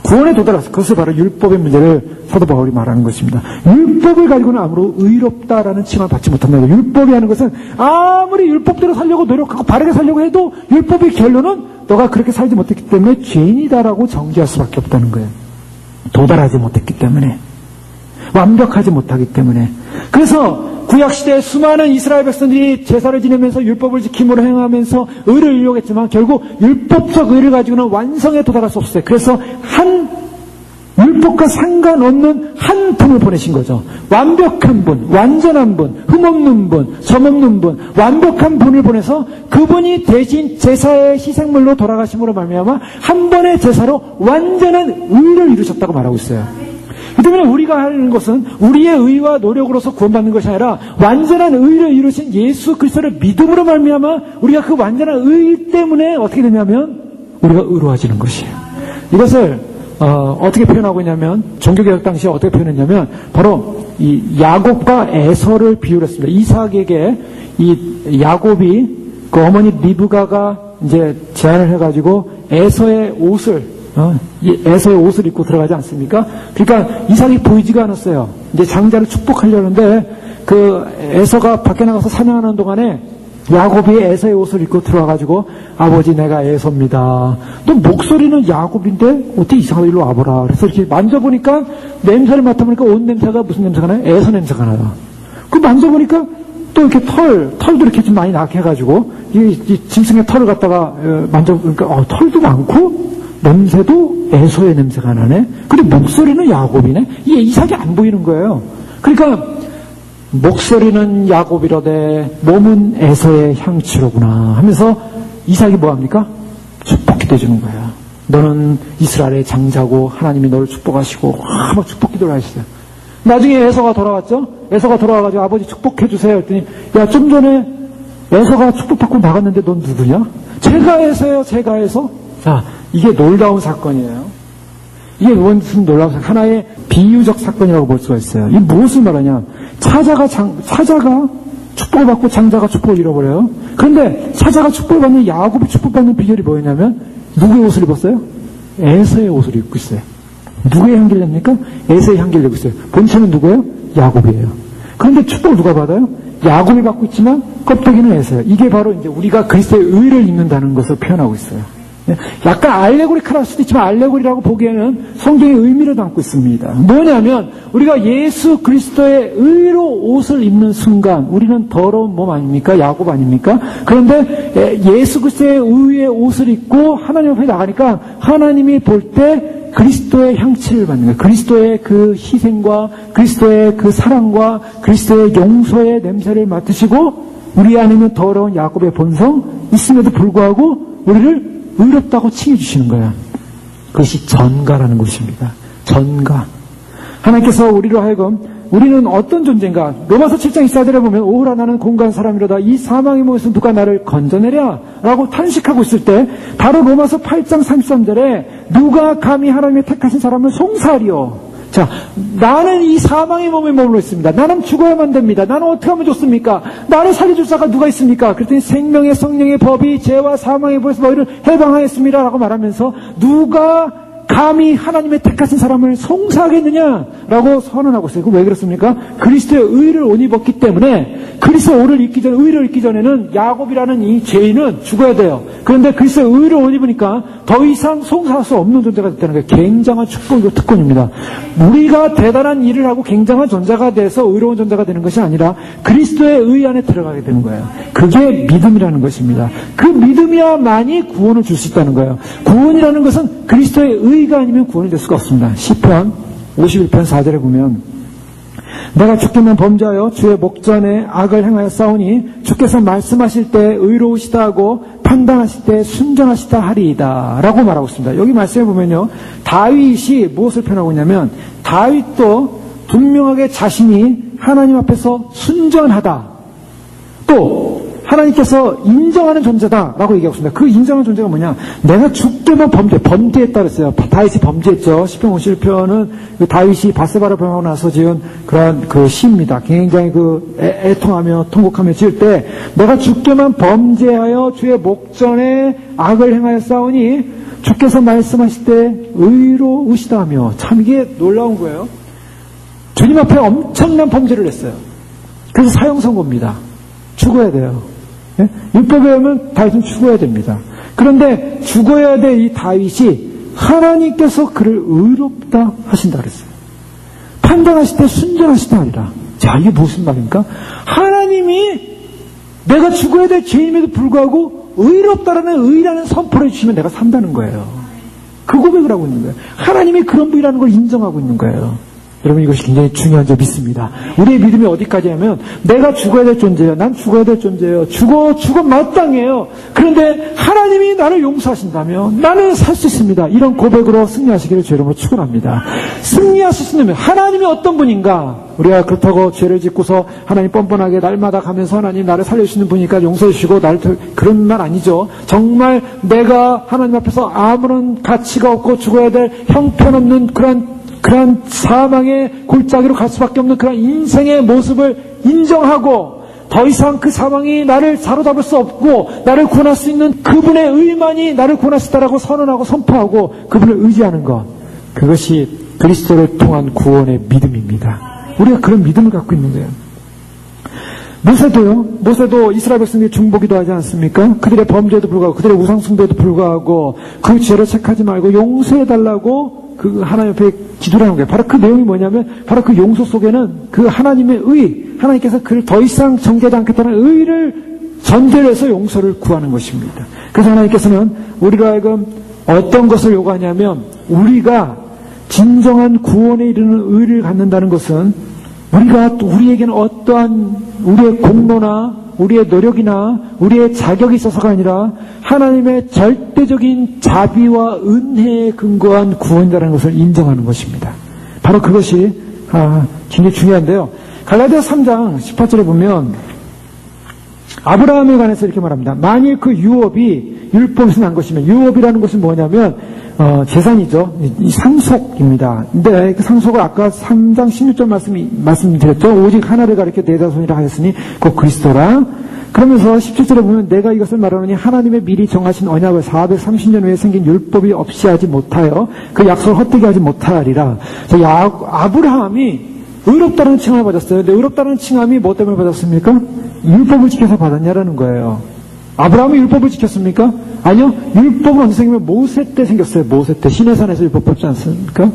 구원에 도달해서 그것을 바로 율법의 문제를 사도 바울이 말하는 것입니다. 율법을 가지고는 아무로 의롭다라는 칭함을 받지 못한다. 율법이 하는 것은 아무리 율법대로 살려고 노력하고 바르게 살려고 해도 율법의 결론은 너가 그렇게 살지 못했기 때문에 죄인이다라고 정죄할 수밖에 없다는 거예요. 도달하지 못했기 때문에, 완벽하지 못하기 때문에. 그래서 구약시대에 수많은 이스라엘 백성들이 제사를 지내면서 율법을 지킴으로 행하면서 의를 이루겠지만 결국 율법적 의를 가지고는 완성에 도달할 수 없어요. 그래서 한 율법과 상관없는 한 분을 보내신 거죠. 완벽한 분, 완전한 분, 흠없는 분, 점없는 분, 완벽한 분을 보내서 그분이 대신 제사의 희생물로 돌아가심으로 말미암아 한 번의 제사로 완전한 의를 이루셨다고 말하고 있어요. 그 때문에 우리가 하는 것은 우리의 의와 노력으로서 구원받는 것이 아니라 완전한 의를 이루신 예수 그리스도를 믿음으로 말미암아 우리가 그 완전한 의 때문에 어떻게 되냐면 우리가 의로워지는 것이에요. 이것을 어떻게 표현하고 있냐면, 종교개혁 당시에 어떻게 표현했냐면 바로 이 야곱과 에서를 비유를 했습니다. 이삭에게 이 야곱이 그 어머니 리브가가 이제 제안을 해가지고 에서의 옷을 이 에서의 옷을 입고 들어가지 않습니까? 그러니까 이삭이 보이지가 않았어요. 이제 장자를 축복하려는데 그 에서가 밖에 나가서 사냥하는 동안에 야곱이 에서의 옷을 입고 들어와가지고 아버지 내가 에서입니다. 너 목소리는 야곱인데 어떻게 이상하게 일로 와보라. 그래서 이렇게 만져보니까 냄새를 맡아보니까 옷 냄새가 무슨 냄새가 나요? 에서 냄새가 나요. 그 만져보니까 또 이렇게 털도 이렇게 좀 많이 낙해가지고 이 짐승의 털을 갖다가 만져보니까 털도 많고 냄새도 에서의 냄새가 나네. 근데 목소리는 야곱이네. 이게 이삭이 안 보이는 거예요. 그러니까 목소리는 야곱이로되 몸은 에서의 향취로구나 하면서 이삭이 뭐합니까? 축복기도 해주는 거예요. 너는 이스라엘의 장자고 하나님이 너를 축복하시고 막 축복기도를 하시어요. 나중에 에서가 돌아왔죠. 에서가 돌아와가지고 아버지 축복해주세요 했더니 야 좀 전에 에서가 축복받고 나갔는데 넌 누구냐? 제가 에서예요. 제가 에서. 자, 이게 놀라운 사건이에요. 이게 무슨 놀라운 사건, 하나의 비유적 사건이라고 볼 수가 있어요. 이게 무엇을 말하냐? 사자가 축복을 받고 장자가 축복을 잃어버려요. 그런데 사자가 축복을 받는 야곱이 축복받는 비결이 뭐였냐면 누구의 옷을 입었어요? 에서의 옷을 입고 있어요. 누구의 향기를 냅니까? 에서의 향기를 내고 있어요. 본체는 누구예요? 야곱이에요. 그런데 축복을 누가 받아요? 야곱이 받고 있지만 껍데기는 에서예요. 이게 바로 이제 우리가 그리스도의 의를 입는다는 것을 표현하고 있어요. 약간 알레고리칼할 수도 있지만 알레고리라고 보기에는 성경의 의미를 담고 있습니다. 뭐냐면 우리가 예수 그리스도의 의로 옷을 입는 순간 우리는 더러운 몸 아닙니까? 야곱 아닙니까? 그런데 예수 그리스도의 의의 옷을 입고 하나님 앞에 나가니까 하나님이 볼 때 그리스도의 향취를 받는 거예요. 그리스도의 그 희생과 그리스도의 그 사랑과 그리스도의 용서의 냄새를 맡으시고 우리 안에 있는 더러운 야곱의 본성 있음에도 불구하고 우리를 의롭다고 칭해주시는 거야. 그것이 전가라는 것입니다. 전가. 하나님께서 우리로 하여금 우리는 어떤 존재인가? 로마서 7장 24절에 보면 오호라 나는 공간 사람이로다 이 사망의 몸에서 누가 나를 건져내랴? 라고 탄식하고 있을 때 바로 로마서 8장 33절에 누가 감히 하나님의 택하신 사람을 송사하리요? 자, 나는 이 사망의 몸에 머물러 있습니다. 나는 죽어야만 됩니다. 나는 어떻게 하면 좋습니까? 나를 살려줄 자가 누가 있습니까? 그랬더니 생명의 성령의 법이 죄와 사망의 법에서 너희를 해방하였습니다. 라고 말하면서 누가 감히 하나님의 택하신 사람을 송사하겠느냐라고 선언하고 있어요. 왜 그렇습니까? 그리스도의 의를 옷 입었기 때문에 그리스도의 의를 입기 전에는 야곱이라는 이 죄인은 죽어야 돼요. 그런데 그리스도의 의를 옷 입으니까 더 이상 송사할 수 없는 존재가 됐다는 거예요. 굉장한 축복이고 특권입니다. 우리가 대단한 일을 하고 굉장한 존재가 돼서 의로운 존재가 되는 것이 아니라 그리스도의 의 안에 들어가게 되는 거예요. 그게 믿음이라는 것입니다. 그 믿음이야만이 구원을 줄 수 있다는 거예요. 구원이라는 것은 그리스도의 의가 아니면 구원이 될 수가 없습니다. 시편 51편 4절에 보면 내가 주께만 범죄하여 주의 목전에 악을 행하여 싸우니 주께서 말씀하실 때 의로우시다 하고 판단하실 때 순전하시다 하리이다 라고 말하고 있습니다. 여기 말씀해 보면요, 다윗이 무엇을 표현하고 있냐면 다윗도 분명하게 자신이 하나님 앞에서 순전하다, 또 하나님께서 인정하는 존재다라고 얘기하고 있습니다. 그 인정하는 존재가 뭐냐? 내가 주께만 범죄했다 그랬어요. 다윗이 범죄했죠. 시편 51편은 그 다윗이 바세바를 범하고 나서 지은 그런 그 시입니다. 굉장히 그 애통하며 통곡하며 지을 때 내가 주께만 범죄하여 주의 목전에 악을 행하여 싸우니 주께서 말씀하실 때 의로우시다 하며, 참 이게 놀라운 거예요. 주님 앞에 엄청난 범죄를 했어요. 그래서 사형 선고입니다. 죽어야 돼요. 예? 율법에 의하면 다윗은 죽어야 됩니다. 그런데 죽어야 될 이 다윗이 하나님께서 그를 의롭다 하신다 그랬어요. 판단하실 때 순전하시다 하리라. 자, 이게 무슨 말입니까? 하나님이 내가 죽어야 될 죄임에도 불구하고 의롭다라는 의라는 선포를 해주시면 내가 산다는 거예요. 그 고백을 하고 있는 거예요. 하나님이 그런 분이라는 걸 인정하고 있는 거예요. 여러분, 이것이 굉장히 중요한 점 믿습니다. 우리의 믿음이 어디까지 하면 내가 죽어야 될 존재예요. 난 죽어야 될 존재예요. 죽어 마땅해요. 그런데 하나님이 나를 용서하신다면 나는 살 수 있습니다. 이런 고백으로 승리하시기를 주 여러분으로 축원합니다. 승리하실 수 있는 하나님이 어떤 분인가? 우리가 그렇다고 죄를 짓고서 하나님 뻔뻔하게 날마다 가면서 하나님 나를 살려주시는 분이니까 용서해 주시고 나를 그런 말 아니죠. 정말 내가 하나님 앞에서 아무런 가치가 없고 죽어야 될 형편없는 그런 사망의 골짜기로 갈 수밖에 없는 그런 인생의 모습을 인정하고 더 이상 그 사망이 나를 사로잡을 수 없고 나를 구원할 수 있는 그분의 의만이 나를 구원할 수 있다라고 선언하고 선포하고 그분을 의지하는 것, 그것이 그리스도를 통한 구원의 믿음입니다. 우리가 그런 믿음을 갖고 있는 거예요. 모세도 이스라엘 백성들이 중보기도 하지 않습니까? 그들의 범죄에도 불구하고 그들의 우상숭배에도 불구하고 그 죄를 책하지 말고 용서해달라고 그 하나님 앞에 기도를 하는 거예요. 바로 그 내용이 뭐냐면 바로 그 용서 속에는 그 하나님의 의, 하나님께서 그를 더 이상 정죄하지 않겠다는 의를 전제로 해서 용서를 구하는 것입니다. 그래서 하나님께서는 우리로 하여금 어떤 것을 요구하냐면 우리가 진정한 구원에 이르는 의를 갖는다는 것은 우리가 또 우리에게는 어떠한 우리의 공로나 우리의 노력이나 우리의 자격이 있어서가 아니라 하나님의 절대적인 자비와 은혜에 근거한 구원이라는 것을 인정하는 것입니다. 바로 그것이 굉장히 중요한데요. 갈라디아서 3장 18절에 보면 아브라함에 관해서 이렇게 말합니다. 만일 그 유업이 율법에서 난 것이면, 유업이라는 것은 뭐냐면 재산이죠. 이 상속입니다. 근데 그 상속을 아까 3장 16절 말씀드렸죠. 오직 하나를 가리켜 네자손이라 하였으니 곧 그리스도라. 그러면서 17절에 보면 내가 이것을 말하노니 하나님의 미리 정하신 언약을 430년 후에 생긴 율법이 없이 하지 못하여 그 약속을 헛되게 하지 못하리라. 아브라함이 의롭다는 칭함을 받았어요. 근데 의롭다는 칭함이 뭐 때문에 받았습니까? 율법을 지켜서 받았냐라는 거예요. 아브라함이 율법을 지켰습니까? 아니요. 율법은 언제 생기면 모세 때 생겼어요. 모세 때 시내산에서 율법 받지 않습니까?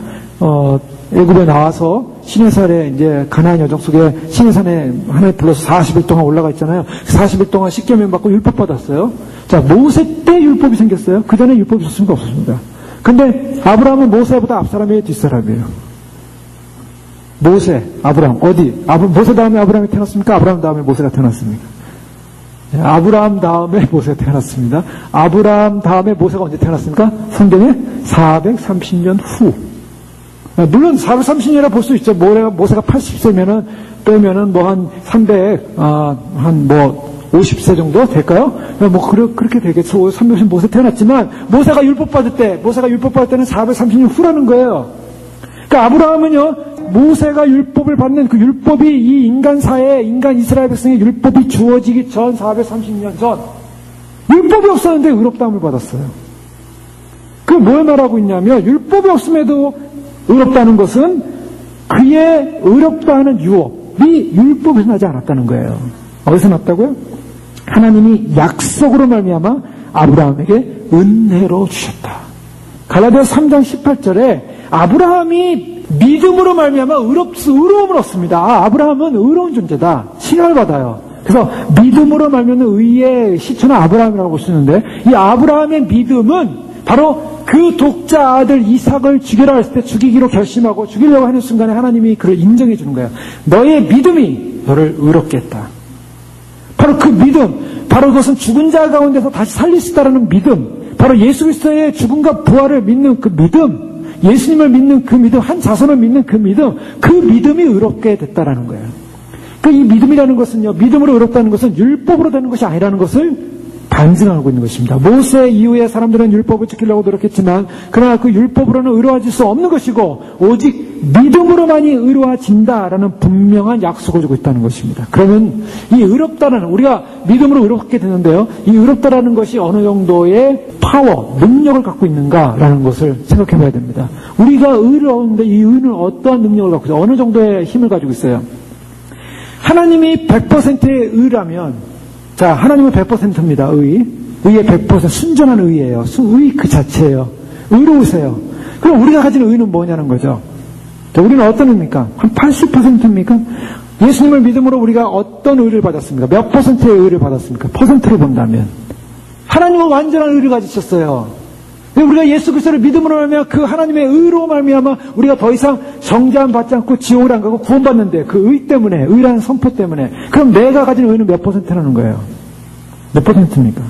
애굽에 나와서 시내산에 이제 가나안 여정 속에 시내산에 하나님 불러서 40일 동안 올라가 있잖아요. 40일 동안 십계명 받고 율법 받았어요. 자, 모세 때 율법이 생겼어요. 그 전에 율법이 있었습니까? 없었습니다. 근데 아브라함은 모세보다 앞사람이에요, 뒷사람이에요? 모세, 아브라함, 어디? 모세 다음에 아브라함이 태어났습니까? 아브라함 다음에 모세가 태어났습니까? 아브라함 다음에 모세가 태어났습니다. 아브라함 다음에 모세가 언제 태어났습니까? 성경에 430년 후. 물론 430년이라 볼 수 있죠. 모세가 80세면은, 빼면은 뭐 한 50세 정도 될까요? 그렇게 되겠죠. 300년 모세 태어났지만, 모세가 율법 받을 때는 430년 후라는 거예요. 그러니까 아브라함은요, 모세가 율법을 받는 그 율법이 이 인간사에, 인간 이스라엘 백성의 율법이 주어지기 전 430년 전, 율법이 없었는데 의롭다함을 받았어요. 그게 뭘 말하고 있냐면, 율법이 없음에도 의롭다는 것은 그의 의롭다 하는 유업이 율법에서 나지 않았다는 거예요. 어디서 났다고요? 하나님이 약속으로 말미암아 아브라함에게 은혜로 주셨다. 갈라디아서 3장 18절에 아브라함이 믿음으로 말미암아 의로움을 얻습니다. 아브라함은 의로운 존재다. 칭함을 받아요. 그래서 믿음으로 말미암는 의의 시초는 아브라함이라고 볼 수 있는데, 이 아브라함의 믿음은 바로 그 독자 아들 이삭을 죽이라 했을 때 죽이기로 결심하고 죽이려고 하는 순간에 하나님이 그를 인정해 주는 거예요. 너의 믿음이 너를 의롭게 했다. 바로 그 믿음, 바로 그것은 죽은 자 가운데서 다시 살릴 수 있다는 믿음, 바로 예수 그리스도의 죽음과 부활을 믿는 그 믿음, 예수님을 믿는 그 믿음, 한 자손을 믿는 그 믿음이 의롭게 됐다라는 거예요. 이 믿음이라는 것은요, 믿음으로 의롭다는 것은 율법으로 되는 것이 아니라는 것을 반증하고 있는 것입니다. 모세 이후에 사람들은 율법을 지키려고 노력했지만, 그러나 그 율법으로는 의로워질 수 없는 것이고, 오직 믿음으로만이 의로워진다라는 분명한 약속을 주고 있다는 것입니다. 그러면 이 의롭다는, 우리가 믿음으로 의롭게 되는데요, 이 의롭다라는 것이 어느 정도의 파워, 능력을 갖고 있는가라는 것을 생각해 봐야 됩니다. 우리가 의로운데 이 의는 어떠한 능력을 갖고 있어요? 어느 정도의 힘을 가지고 있어요? 하나님이 100%의 의라면, 자, 하나님은 100%입니다. 의의 100% 순전한 의예요. 의 그 자체예요. 의로우세요. 그럼 우리가 가진 의는 뭐냐는 거죠. 자, 우리는 어떤 의입니까? 한 80%입니까? 예수님을 믿음으로 우리가 어떤 의를 받았습니까? 몇 퍼센트의 의를 받았습니까? 퍼센트로 본다면 하나님은 완전한 의를 가지셨어요. 우리가 예수 그리스도를 믿음으로 말미암아 그 하나님의 의로 말미암아 우리가 더 이상 정죄함 받지 않고 지옥을 안 가고 구원받는데, 그 의 때문에, 의라는 선포 때문에. 그럼 내가 가진 의는 몇 퍼센트라는 거예요? 몇 퍼센트입니까?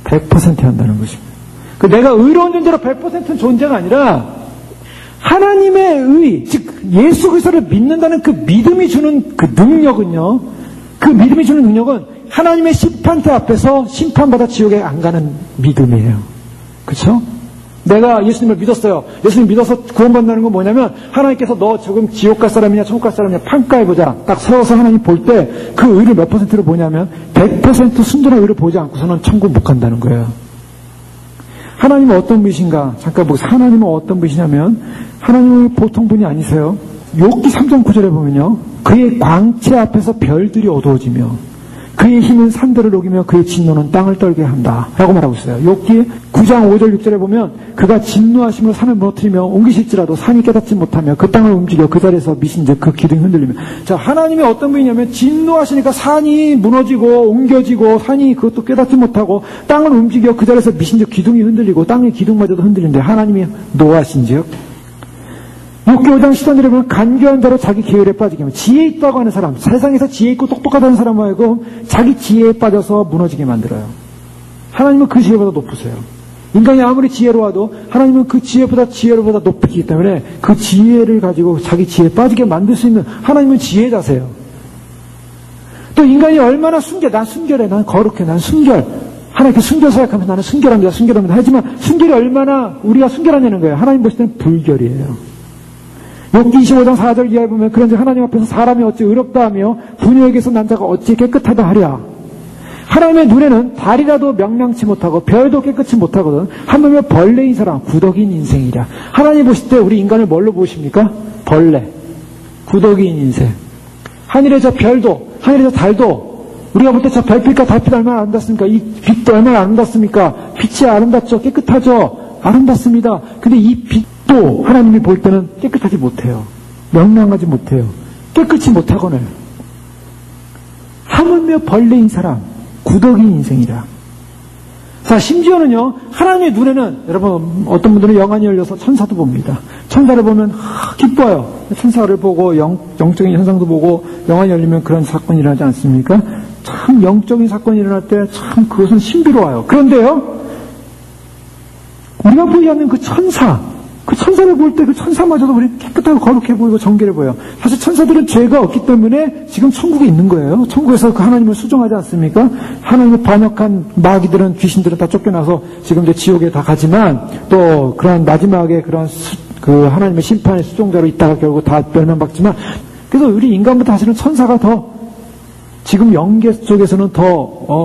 100%야 한다는 것입니다. 그 내가 의로운 존재로 100%는 존재가 아니라 하나님의 의, 즉 예수 그리스도를 믿는다는 그 믿음이 주는 그 능력은요, 그 믿음이 주는 능력은 하나님의 심판대 앞에서 심판받아 지옥에 안 가는 믿음이에요. 그렇죠? 내가 예수님을 믿었어요. 예수님 믿어서 구원받는다는 건 뭐냐면 하나님께서 너 지금 지옥 갈 사람이냐 천국 갈 사람이냐 평가해보자. 딱 세워서 하나님 볼 때 그 의를 몇 %를 보냐면 100% 순전한 의를 보지 않고서는 천국 못 간다는 거예요. 하나님은 어떤 분이신가? 잠깐 보세요. 하나님은 어떤 분이시냐면 하나님은 보통 분이 아니세요. 욥기 3장 9절에 보면요. 그의 광채 앞에서 별들이 어두워지며 그의 힘은 산들을 녹이며 그의 진노는 땅을 떨게 한다 라고 말하고 있어요. 욥기 9장 5절 6절에 보면 그가 진노하심으로 산을 무너뜨리며 옮기실지라도 산이 깨닫지 못하며 그 땅을 움직여 그 자리에서 미신즉 그 기둥이 흔들리며. 자, 하나님이 어떤 분이냐면 진노하시니까 산이 무너지고 옮겨지고 산이 그것도 깨닫지 못하고 땅을 움직여 그 자리에서 미신즉 기둥이 흔들리고 땅의 기둥마저도 흔들리는데 하나님이 노하신즉 욥기 5장 13절에 보면 간교한 자로 자기 계율에 빠지게 하면 지혜 있다고 하는 사람, 세상에서 지혜 있고 똑똑하다는 사람 말고 자기 지혜에 빠져서 무너지게 만들어요. 하나님은 그 지혜보다 높으세요. 인간이 아무리 지혜로워도 하나님은 그 지혜보다 높기 때문에 그 지혜를 가지고 자기 지혜에 빠지게 만들 수 있는 하나님은 지혜자세요. 또 인간이 얼마나 난 순결해, 난 거룩해, 난 순결. 하나님께 순결 생각하면 나는 순결합니다. 하지만 순결이 얼마나 우리가 순결하냐는 거예요. 하나님 보실 때는 불결이에요. 욥기 25장 4절 이하에 보면 그런즉 하나님 앞에서 사람이 어찌 의롭다 하며 부녀에게서 난 자가 어찌 깨끗하다 하랴. 하나님의 눈에는 달이라도 명랑치 못하고 별도 깨끗이 못하거든 하물며 벌레인 사람 구더기인 인생이랴. 하나님 보실 때 우리 인간을 뭘로 보십니까? 벌레, 구더기인 인생. 하늘의 저 별도, 하늘의 저 달도 우리가 볼 때 저 별빛과 달빛 얼마나 아름답습니까? 이 빛도 얼마나 아름답습니까? 빛이 아름답죠? 깨끗하죠? 아름답습니다. 근데 이 빛도 하나님이 볼 때는 깨끗하지 못해요. 명랑하지 못해요. 깨끗이 못하거늘. 하물며 벌레인 사람, 구더기인 인생이라. 자, 심지어는요, 하나님의 눈에는, 여러분, 어떤 분들은 영안이 열려서 천사도 봅니다. 천사를 보면, 기뻐요. 천사를 보고, 영적인 현상도 보고, 영안이 열리면 그런 사건이 일어나지 않습니까? 참, 영적인 사건이 일어날 때 참 그것은 신비로워요. 그런데요, 우리가 보지 않는 그 천사를 볼 때 그 천사마저도 우리 깨끗하고 거룩해 보이고 정결해 보여요. 사실 천사들은 죄가 없기 때문에 지금 천국에 있는 거예요. 천국에서 그 하나님을 수종하지 않습니까? 하나님을 반역한 마귀들은, 귀신들은 다 쫓겨나서 지금 이제 지옥에 다 가지만 또 그런 마지막에 그런 그 하나님의 심판의 수종자로 있다가 결국 다 멸망받지만, 그래서 우리 인간보다 사실은 천사가 더 지금 영계 쪽에서는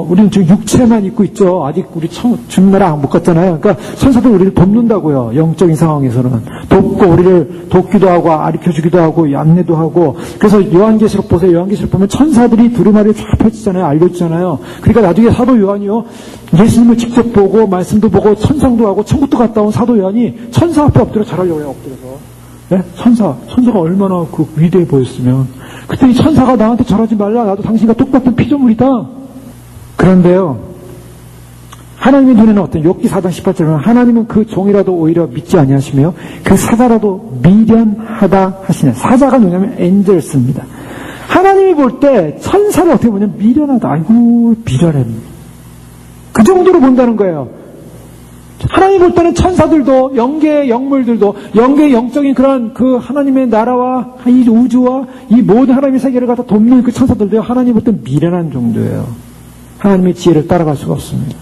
우리는 지금 육체만 입고 있죠. 아직 우리 주님나라 못 갔잖아요. 그러니까 천사들 우리를 돕는다고요. 영적인 상황에서는. 돕고 우리를 돕기도 하고, 가르쳐주기도 하고, 안내도 하고. 그래서 요한계시록 보세요. 요한계시록 보면 천사들이 두루마리를 쫙 펼치잖아요. 알려주잖아요. 그러니까 나중에 사도 요한이요, 예수님을 직접 보고, 말씀도 보고, 천상도 하고, 천국도 갔다 온 사도 요한이 천사 앞에 엎드려 잘하려고 해요. 엎드려서. 네? 천사가 얼마나 그 위대해 보였으면. 그때 이 천사가 나한테 절하지 말라. 나도 당신과 똑같은 피조물이다. 그런데요, 하나님의 눈에는 어떤 욥기 4장 18절은 하나님은 그 종이라도 오히려 믿지 아니하시며 그 사자라도 미련하다 하시네. 사자가 뭐냐면 엔젤스입니다. 하나님이 볼 때 천사를 어떻게 보냐면 미련하다. 아이고, 미련해. 그 정도로 본다는 거예요. 하나님 볼 때는 천사들도, 영계의 영물들도, 영계의 영적인 그런 그 하나님의 나라와 이 우주와 이 모든 하나님의 세계를 갖다 돕는 그 천사들도 하나님 볼 때는 미련한 정도예요. 하나님의 지혜를 따라갈 수가 없습니다.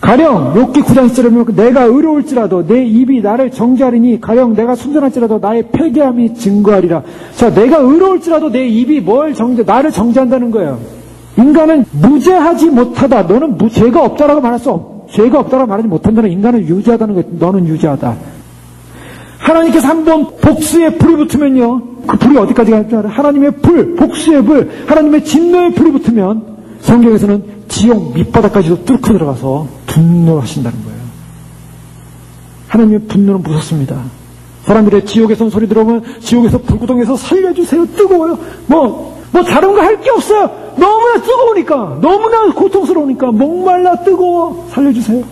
가령 욥기 9장 10절에 보면 내가 의로울지라도 내 입이 나를 정죄하리니 가령 내가 순전할지라도 나의 패괴함이 증거하리라. 자, 내가 의로울지라도 내 입이 나를 정죄한다는 거예요. 인간은 무죄하지 못하다. 너는 죄가 없다라고 말할 수 없다. 죄가 없다고 말하지 못한다는 인간은 유죄하다는 거예요. 너는 유죄하다. 하나님께서 한번 복수의 불이 붙으면요, 그 불이 어디까지 갈 줄 알아요? 하나님의 불, 복수의 불, 하나님의 진노의 불이 붙으면 성경에서는 지옥 밑바닥까지도 뚫고 들어가서 분노하신다는 거예요. 하나님의 분노는 무섭습니다. 사람들의 지옥에서 소리 들어오면 지옥에서 불구덩이에서 살려주세요. 뜨거워요. 다른 거 할 게 없어요. 너무나 뜨거우니까, 너무나 고통스러우니까, 목말라 뜨거워, 살려주세요.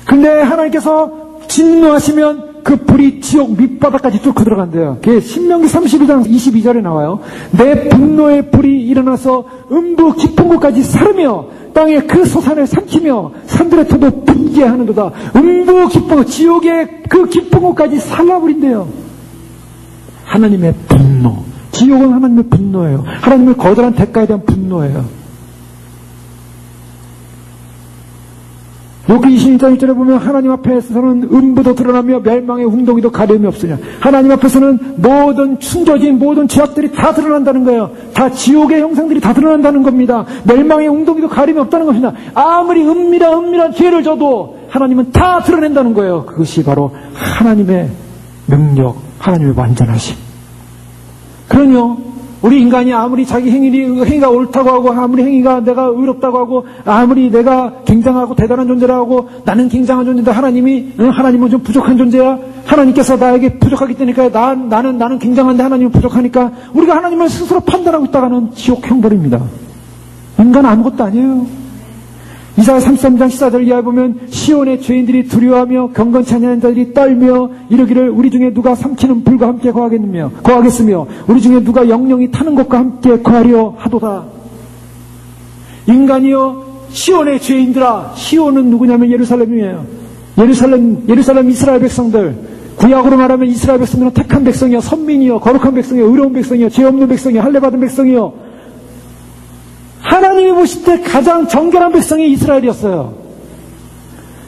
근데 하나님께서 진노하시면 그 불이 지옥 밑바닥까지 뚫고 들어간대요. 그게 신명기 32장 22절에 나와요. 내 분노의 불이 일어나서 음부 깊은 곳까지 사르며 땅에 그 소산을 삼키며 산들의 터도 분게 하는도다. 음부 깊은 곳, 지옥의 그 깊은 곳까지 살라버린대요. 하나님의 분노. 지옥은 하나님의 분노예요. 하나님의 거절한 대가에 대한 분노예요. 욥기 26장 1절에 보면 하나님 앞에서는 음부도 드러나며 멸망의 hun동이도 가려움이 없으냐. 하나님 앞에서는 모든 숨겨진 모든 죄악들이 다 드러난다는 거예요. 다 지옥의 형상들이 다 드러난다는 겁니다. 멸망의 hun동이도 가림이 없다는 것입니다. 아무리 은밀한 죄를 져도 하나님은 다 드러낸다는 거예요. 그것이 바로 하나님의 능력, 하나님의 완전하심. 그러뇨, 우리 인간이 아무리 자기 행위가 옳다고 하고, 아무리 행위가 내가 의롭다고 하고, 아무리 내가 굉장하고 대단한 존재라고 하고, 나는 굉장한 존재인데 하나님은 좀 부족한 존재야? 하나님께서 나에게 부족하기 때문에 나는 굉장한데 하나님은 부족하니까 우리가 하나님을 스스로 판단하고 있다가는 지옥 형벌입니다. 인간은 아무것도 아니에요. 이사야 33장 14절 이하에 보면 시온의 죄인들이 두려워하며 경건치 않은 자들이 떨며 이르기를 우리 중에 누가 삼키는 불과 함께 거하겠으며 우리 중에 누가 영영이 타는 것과 함께 거하려 하도다. 인간이여 시온의 죄인들아. 시온은 누구냐면 예루살렘이에요. 예루살렘 이스라엘 백성들. 구약으로 말하면 이스라엘 백성들은 택한 백성이요, 선민이요, 거룩한 백성이요, 의로운 백성이요, 죄 없는 백성이요, 할례받은 백성이요. 하나님이 보실 때 가장 정결한 백성이 이스라엘이었어요.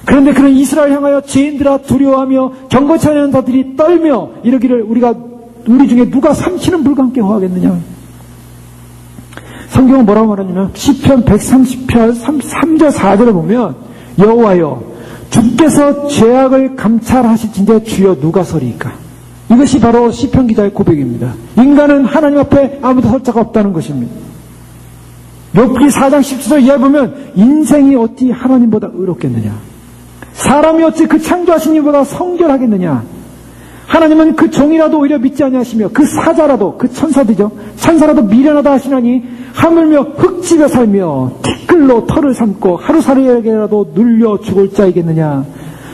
그런데 그런 이스라엘 향하여 죄인들아 두려워하며 경건치 않은 자들이 떨며 이러기를 우리 중에 누가 삼키는 불과 함께 거하겠느냐. 성경은 뭐라고 말하냐면 시편 130편 3절 4절에 보면 여호와여 주께서 죄악을 감찰하실진대 주여 누가 서리이까. 이것이 바로 시편 기자의 고백입니다. 인간은 하나님 앞에 아무도 설 자가 없다는 것입니다. 욥기 4장 17절 이하에 보면 인생이 어찌 하나님보다 의롭겠느냐. 사람이 어찌 그 창조하신 이보다 성결하겠느냐. 하나님은 그 종이라도 오히려 믿지 아니하시며 그 사자라도 그 천사라도 미련하다 하시나니 하물며 흙집에 살며 티끌로 털을 삼고 하루살이에게라도 눌려 죽을 자이겠느냐.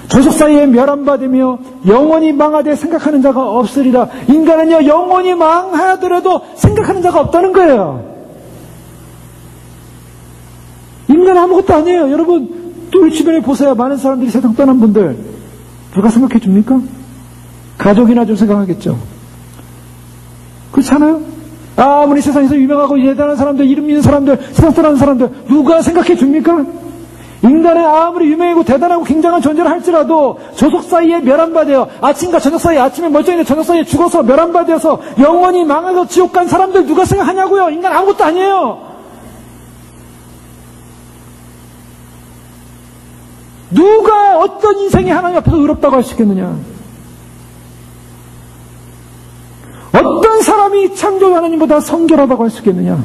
조석 사이에 멸함받으며 영원히 망하되 생각하는 자가 없으리라. 인간은요 영원히 망하더라도 생각하는 자가 없다는 거예요. 인간 아무것도 아니에요. 여러분, 또 우리 주변에 보세요. 많은 사람들이 세상 떠난 분들. 누가 생각해 줍니까? 가족이나 좀 생각하겠죠. 그렇지 않아요? 아무리 세상에서 유명하고 대단한 사람들, 이름 있는 사람들, 세상 떠나는 사람들, 누가 생각해 줍니까? 인간은 아무리 유명하고 대단하고 굉장한 존재를 할지라도 조석 사이에 멸함받아요. 아침과 저녁 사이에, 아침에 멀쩡한데 저녁 사이에 죽어서 멸함받아서 영원히 망해서 지옥 간 사람들 누가 생각하냐고요? 인간 아무것도 아니에요. 누가 어떤 인생이 하나님 앞에서 의롭다고 할 수 있겠느냐? 어떤 사람이 창조 하나님보다 성결하다고 할 수 있겠느냐?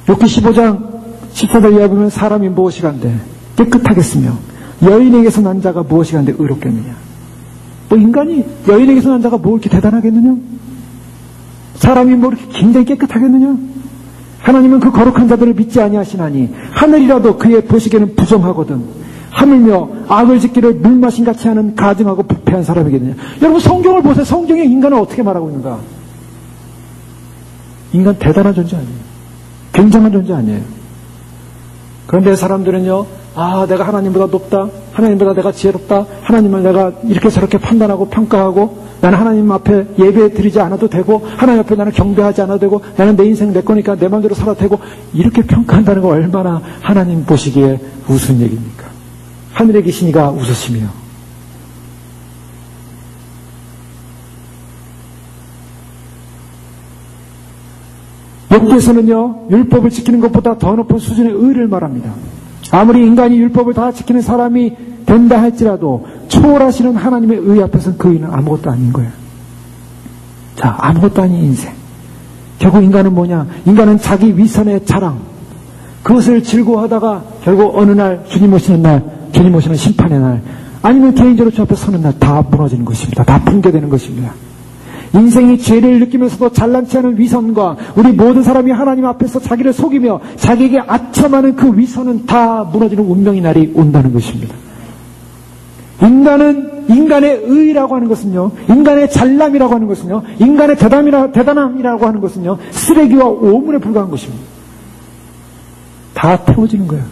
욥기 15장 14절 이하에 보면 사람이 무엇이간데 깨끗하겠으며 여인에게서 난 자가 무엇이간데 의롭겠느냐? 뭐 인간이 여인에게서 난 자가 뭐 이렇게 대단하겠느냐? 사람이 뭐 이렇게 굉장히 깨끗하겠느냐? 하나님은 그 거룩한 자들을 믿지 아니하시나니 하늘이라도 그의 보시기에는 부정하거든 하물며 악을 짓기를 물마신같이 하는 가증하고 부패한 사람이겠느냐. 여러분 성경을 보세요. 성경에 인간을 어떻게 말하고 있는가. 인간 대단한 존재 아니에요. 굉장한 존재 아니에요. 그런데 사람들은요, 내가 하나님보다 높다, 하나님보다 내가 지혜롭다, 하나님을 내가 이렇게 저렇게 판단하고 평가하고, 나는 하나님 앞에 예배 드리지 않아도 되고, 하나님 앞에 나는 경배하지 않아도 되고, 나는 내 인생 내 거니까 내 마음대로 살아도 되고, 이렇게 평가한다는 거 얼마나 하나님 보시기에 우스운 얘기입니까? 하늘에 계신 이가 웃으시며. 욥기에서는요, 율법을 지키는 것보다 더 높은 수준의 의를 말합니다. 아무리 인간이 율법을 다 지키는 사람이 된다 할지라도 초월하시는 하나님의 의 앞에서는 그 의는 아무것도 아닌 거예요. 자, 아무것도 아닌 인생. 결국 인간은 뭐냐? 인간은 자기 위선의 자랑, 그것을 즐거워하다가 결국 어느 날 주님 오시는 심판의 날, 아니면 개인적으로 주 앞에 서는 날 다 무너지는 것입니다. 다 붕괴되는 것입니다. 인생이 죄를 느끼면서도 잘난치 않은 위선과 우리 모든 사람이 하나님 앞에서 자기를 속이며 자기에게 아첨하는 그 위선은 다 무너지는 운명의 날이 온다는 것입니다. 인간의 의라고 하는 것은요, 인간의 잘남이라고 하는 것은요, 인간의 대단함이라고 하는 것은요, 쓰레기와 오물에 불과한 것입니다. 다 태워지는 거예요.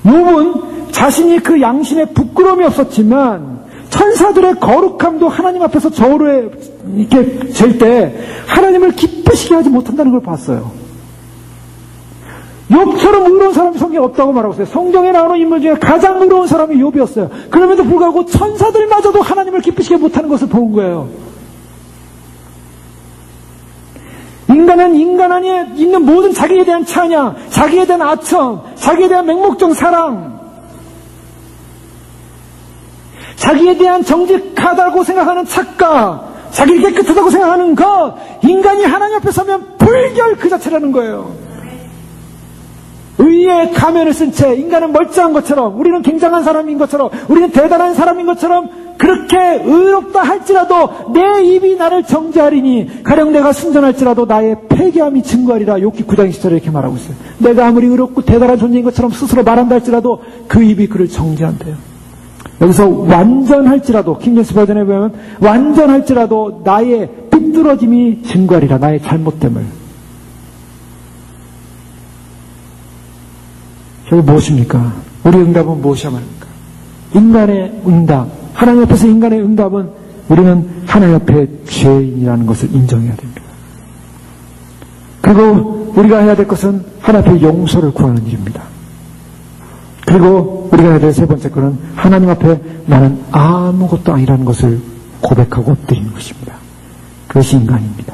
욥은 자신이 그 양심에 부끄러움이 없었지만 천사들의 거룩함도 하나님 앞에서 저울에 이렇게 잴 때 하나님을 기쁘시게 하지 못한다는 걸 봤어요. 욥처럼 의로운 사람이 성경에 없다고 말하고 있어요. 성경에 나오는 인물 중에 가장 의로운 사람이 욥이었어요. 그럼에도 불구하고 천사들마저도 하나님을 기쁘시게 못하는 것을 본 거예요. 인간은 인간 안에 있는 모든 자기에 대한 찬양, 자기에 대한 아첨, 자기에 대한 맹목적 사랑, 자기에 대한 정직하다고 생각하는 착각, 자기를 깨끗하다고 생각하는 것, 인간이 하나님 앞에 서면 불결 그 자체라는 거예요. 의의 가면을 쓴 채 인간은 멀쩡한 것처럼, 우리는 굉장한 사람인 것처럼, 우리는 대단한 사람인 것처럼 그렇게 의롭다 할지라도 내 입이 나를 정죄하리니 가령 내가 순전할지라도 나의 패기함이 증거하리라. 욥기 9장 10절에 이렇게 말하고 있어요. 내가 아무리 의롭고 대단한 존재인 것처럼 스스로 말한다 할지라도 그 입이 그를 정죄한대요. 여기서 완전할지라도, 킹제임스 버전에 보면 완전할지라도 나의 삐뚤어짐이 증거하리라. 나의 잘못됨을. 저게 무엇입니까? 우리의 응답은 무엇이야 말입니까? 인간의 응답, 하나님 앞에서 인간의 응답은 우리는 하나님 앞에 죄인이라는 것을 인정해야 됩니다. 그리고 우리가 해야 될 것은 하나님 앞에 용서를 구하는 일입니다. 그리고 우리가 해야 될 세 번째 것은 하나님 앞에 나는 아무것도 아니라는 것을 고백하고 엎드리는 것입니다. 그것이 인간입니다.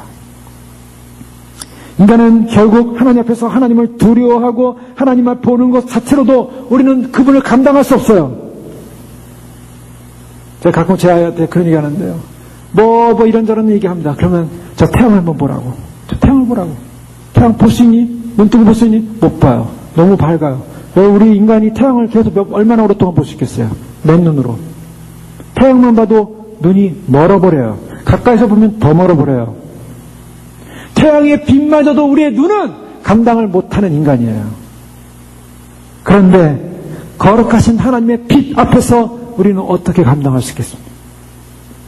인간은 결국 하나님 앞에서 하나님을 두려워하고 하나님을 보는 것 자체로도 우리는 그분을 감당할 수 없어요. 제가 가끔 제 아이한테 그런 얘기 하는데요. 뭐 이런저런 얘기합니다. 그러면 저 태양 한번 보라고. 저 태양을 보라고. 태양 볼 수 있니? 눈 뜨고 볼 수 있니? 못 봐요. 너무 밝아요. 우리 인간이 태양을 계속 얼마나 오랫동안 볼 수 있겠어요? 맨눈으로. 태양만 봐도 눈이 멀어버려요. 가까이서 보면 더 멀어버려요. 태양의 빛마저도 우리의 눈은 감당을 못하는 인간이에요. 그런데 거룩하신 하나님의 빛 앞에서 우리는 어떻게 감당할 수 있겠습니까?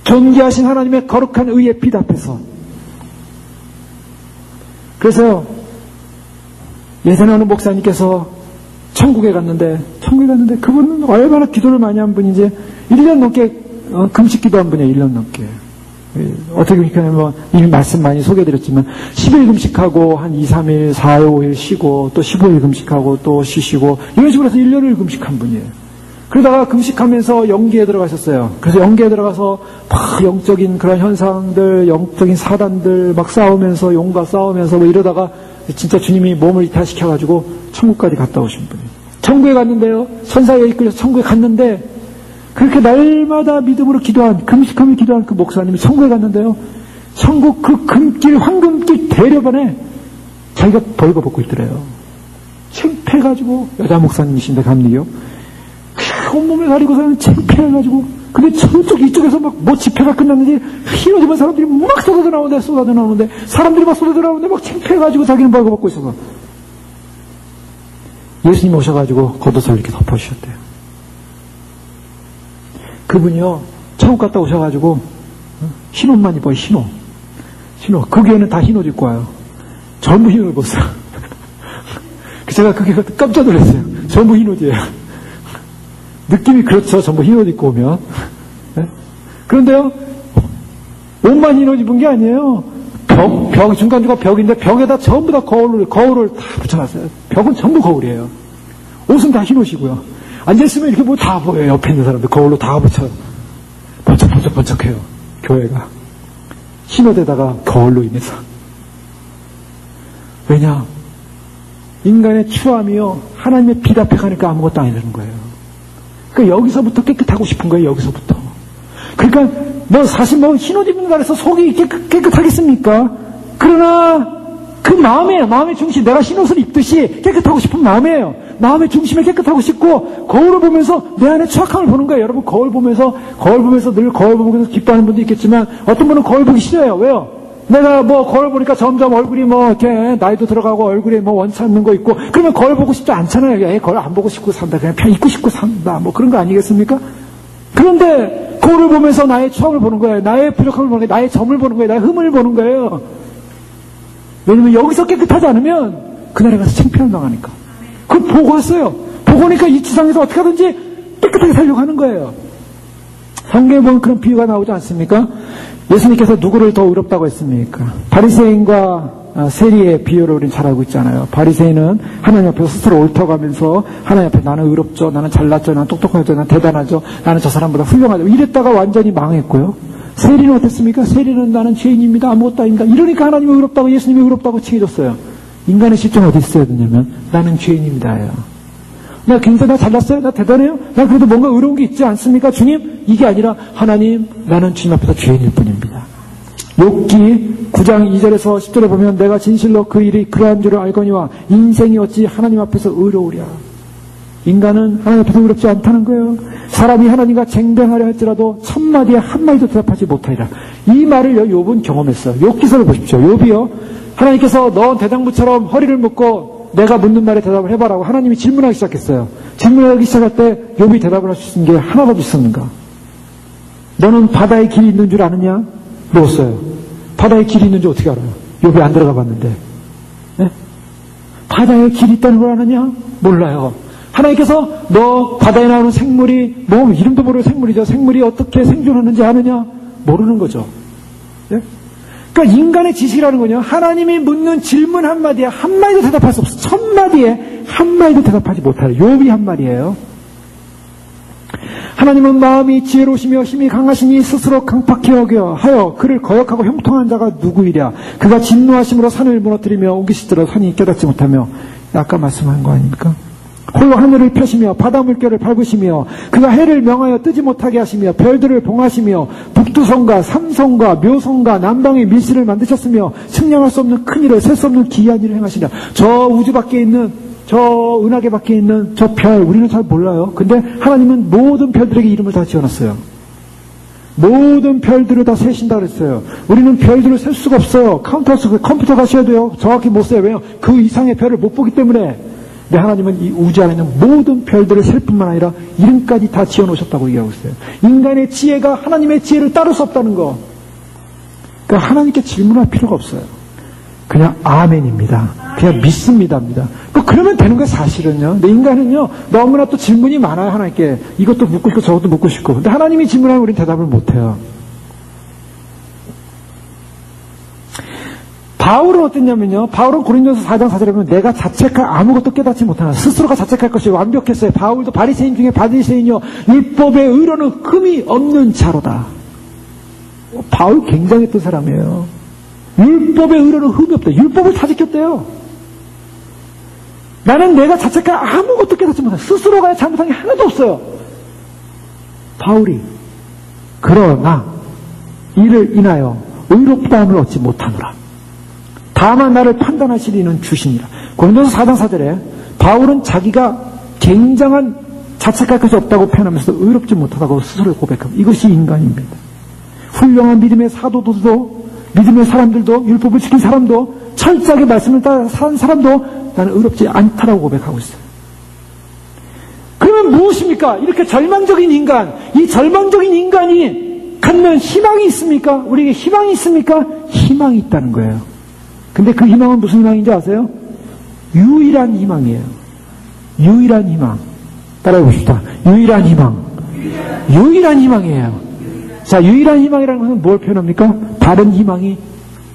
존귀하신 하나님의 거룩한 의의 빛 앞에서. 그래서 예전에 어느 목사님께서 천국에 갔는데 그분은 얼마나 기도를 많이 한 분인지 1년 넘게 금식 기도한 분이에요. 1년 넘게. 어떻게 금식하냐면 이미 말씀 많이 소개해드렸지만 10일 금식하고 한 2, 3일, 4, 5일 쉬고 또 15일 금식하고 또 쉬시고 이런 식으로 해서 1년을 금식한 분이에요. 그러다가 금식하면서 영계에 들어가셨어요. 그래서 영계에 들어가서 막 영적인 그런 현상들, 영적인 사단들 막 싸우면서 용과 싸우면서 뭐 이러다가 진짜 주님이 몸을 이탈시켜가지고 천국까지 갔다 오신 분이에요. 천국에 갔는데요. 천사에 이끌려서 천국에 갔는데 그렇게 날마다 믿음으로 기도한, 금식하며 기도한 그 목사님이 천국에 갔는데요. 천국 그 금길, 황금길 대려반에 자기가 벌거벗고 있더래요. 창피해가지고, 여자 목사님이신데 감리요. 온몸에 가리고서는 창피해가지고, 근데 저쪽 이쪽에서 막 뭐 집회가 끝났는지 휘어지면 사람들이 막 쏟아져 나오는데 사람들이 막 쏟아져 나오는데 막 창피해가지고 자기는 벌거벗고 있어서 예수님 오셔가지고 겉옷을 이렇게 덮어주셨대요. 그분이요, 천국 갔다 오셔가지고, 흰 옷만 입어요, 흰 옷. 그 교회는 다 흰 옷 입고 와요. 전부 흰 옷 입었어요. 제가 그게 깜짝 놀랐어요. 전부 흰 옷이에요. 느낌이 그렇죠, 전부 흰 옷 입고 오면. 네? 그런데요, 옷만 흰 옷 입은 게 아니에요. 벽, 중간중간 벽인데 벽에다 전부 다 거울을 다 붙여놨어요. 벽은 전부 거울이에요. 옷은 다 흰 옷이고요. 앉아있으면 이렇게 뭐 다 보여요. 옆에 있는 사람들 거울로 다 붙여요. 번쩍번쩍해요. 교회가. 흰옷에다가 거울로 인해서. 왜냐? 인간의 추함이요. 하나님의 빛 앞에 가니까 아무것도 아니라는 거예요. 그러니까 여기서부터 깨끗하고 싶은 거예요. 여기서부터. 그러니까 뭐 사실 뭐 흰옷 입는 거라서 속이 깨끗하겠습니까? 그러나 그 마음이에요. 마음의 중심. 내가 흰옷을 입듯이 깨끗하고 싶은 마음이에요. 마음의 중심에 깨끗하고 싶고 거울을 보면서 내 안에 추악함을 보는 거예요. 여러분 거울 보면서 늘 거울 보면서 기뻐하는 분도 있겠지만 어떤 분은 거울 보기 싫어요. 왜요? 내가 뭐 거울 보니까 점점 얼굴이 뭐 이렇게 나이도 들어가고 얼굴에 뭐 원치 않는 거 있고 그러면 거울 보고 싶지 않잖아요. 거울 안 보고 싶고 산다. 그냥 입고 싶고 산다. 뭐 그런 거 아니겠습니까? 그런데 거울을 보면서 나의 추함을 보는 거예요. 나의 부족함을 보는 거예요. 나의 점을 보는 거예요. 나의 흠을 보는 거예요. 왜냐면 여기서 깨끗하지 않으면 그날에 가서 창피를 당하니까. 그걸 보고 왔어요. 보고 오니까 이 지상에서 어떻게 하든지 깨끗하게 살려고 하는 거예요. 성경에 보면 그런 비유가 나오지 않습니까? 예수님께서 누구를 더 의롭다고 했습니까? 바리새인과 세리의 비유를 우리는 잘 알고 있잖아요. 바리새인은 하나님 앞에서 스스로 옳다가면서 하나님 앞에 나는 의롭죠, 나는 잘났죠, 나는 똑똑하죠, 나는 대단하죠, 나는 저 사람보다 훌륭하죠, 이랬다가 완전히 망했고요. 세리는 어땠습니까? 세리는 나는 죄인입니다, 아무것도 아닙니다, 이러니까 하나님이 의롭다고, 예수님이 의롭다고 칭해줬어요. 인간의 실존이 어디 있어야 되냐면 나는 죄인입니다예요. 나 굉장히 나 잘났어요? 나 대단해요? 나 그래도 뭔가 의로운 게 있지 않습니까? 주님? 이게 아니라 하나님, 나는 주님 앞에서 죄인일 뿐입니다. 욥기 9장 2절에서 10절에 보면 내가 진실로 그 일이 그러한 줄을 알거니와 인생이 어찌 하나님 앞에서 의로우랴. 인간은 하나님 앞에서 의롭지 않다는 거예요. 사람이 하나님과 쟁쟁하려 할지라도 첫마디에 한마디도 대답하지 못하리라. 이 말을 욥은 경험했어요. 욥기서를 보십시오. 욥이요, 하나님께서 너 대장부처럼 허리를 묶고 내가 묻는 말에 대답을 해봐라고 하나님이 질문하기 시작했어요. 질문하기 시작할 때 욥이 대답을 할 수 있는 게 하나도 있었는가? 너는 바다에 길이 있는 줄 아느냐? 물었어요. 바다에 길이 있는 줄 어떻게 알아요? 욥이 안 들어가 봤는데. 네? 바다에 길이 있다는 걸 아느냐? 몰라요. 하나님께서 너 바다에 나오는 생물이 뭐 이름도 모르는 생물이죠. 생물이 어떻게 생존하는지 아느냐? 모르는 거죠. 네? 그러니까 인간의 지식이라는 거냐, 하나님이 묻는 질문 한마디에 한마디도 대답할 수 없어. 첫마디에 한마디도 대답하지 못하는 욥이 한 말이에요. 하나님은 마음이 지혜로우시며 힘이 강하시니 스스로 강팍히 하여 그를 거역하고 형통한 자가 누구이랴. 그가 진노하심으로 산을 무너뜨리며 옮기시더라 산이 깨닫지 못하며. 아까 말씀한 거 아닙니까? 홀로 하늘을 펴시며 바다 물결을 밟으시며 그가 해를 명하여 뜨지 못하게 하시며 별들을 봉하시며 북두성과 삼성과 묘성과 남방의 밀실을 만드셨으며 측량할 수 없는 큰 일을 셀 수 없는 기이한 일을 행하시냐. 저 우주 밖에 있는, 저 은하계 밖에 있는 저 별, 우리는 잘 몰라요. 근데 하나님은 모든 별들에게 이름을 다 지어놨어요. 모든 별들을 다 세신다 그랬어요. 우리는 별들을 셀 수가 없어요. 카운터스 컴퓨터 가셔야 돼요. 정확히 못 세요. 왜요? 그 이상의 별을 못 보기 때문에. 근데 하나님은 이 우주 안에 있는 모든 별들을 셀 뿐만 아니라 이름까지 다 지어놓으셨다고 얘기하고 있어요. 인간의 지혜가 하나님의 지혜를 따를 수 없다는 거. 그러니까 하나님께 질문할 필요가 없어요. 그냥 아멘입니다. 그냥 믿습니다입니다. 그러면 되는 거예요, 사실은요. 근데 인간은요, 너무나 또 질문이 많아요, 하나님께. 이것도 묻고 싶고 저것도 묻고 싶고. 근데 하나님이 질문하면 우리는 대답을 못해요. 바울은 어땠냐면요, 바울은 고린도서 4장 4절에 보면 내가 자책할 아무것도 깨닫지 못하나 스스로가 자책할 것이 완벽했어요. 바울도 바리새인 중에 바리새인이요 율법의 의로는 흠이 없는 자로다. 바울 굉장했던 사람이에요. 율법의 의로는 흠이 없다. 율법을 다 지켰대요. 나는 내가 자책할 아무것도 깨닫지 못한다. 스스로가 잘못한 게 하나도 없어요. 바울이 그러나 이를 인하여 의롭다함을 얻지 못하노라. 다만 나를 판단하실 이는 주시니라. 고린도서 4장 4절에 바울은 자기가 굉장한 자책할 것이 없다고 표현하면서 의롭지 못하다고 스스로 고백합니다. 이것이 인간입니다. 훌륭한 믿음의 사도들도, 믿음의 사람들도, 율법을 지킨 사람도, 철저하게 말씀을 따라 사는 사람도 나는 의롭지 않다라고 고백하고 있어요. 그러면 무엇입니까? 이렇게 절망적인 인간, 이 절망적인 인간이 갖는 희망이 있습니까? 우리에게 희망이 있습니까? 희망이 있다는 거예요. 근데 그 희망은 무슨 희망인지 아세요? 유일한 희망이에요. 유일한 희망. 따라해 봅시다. 유일한 희망. 유일한 희망이에요. 자, 유일한 희망이라는 것은 뭘 표현합니까? 다른 희망이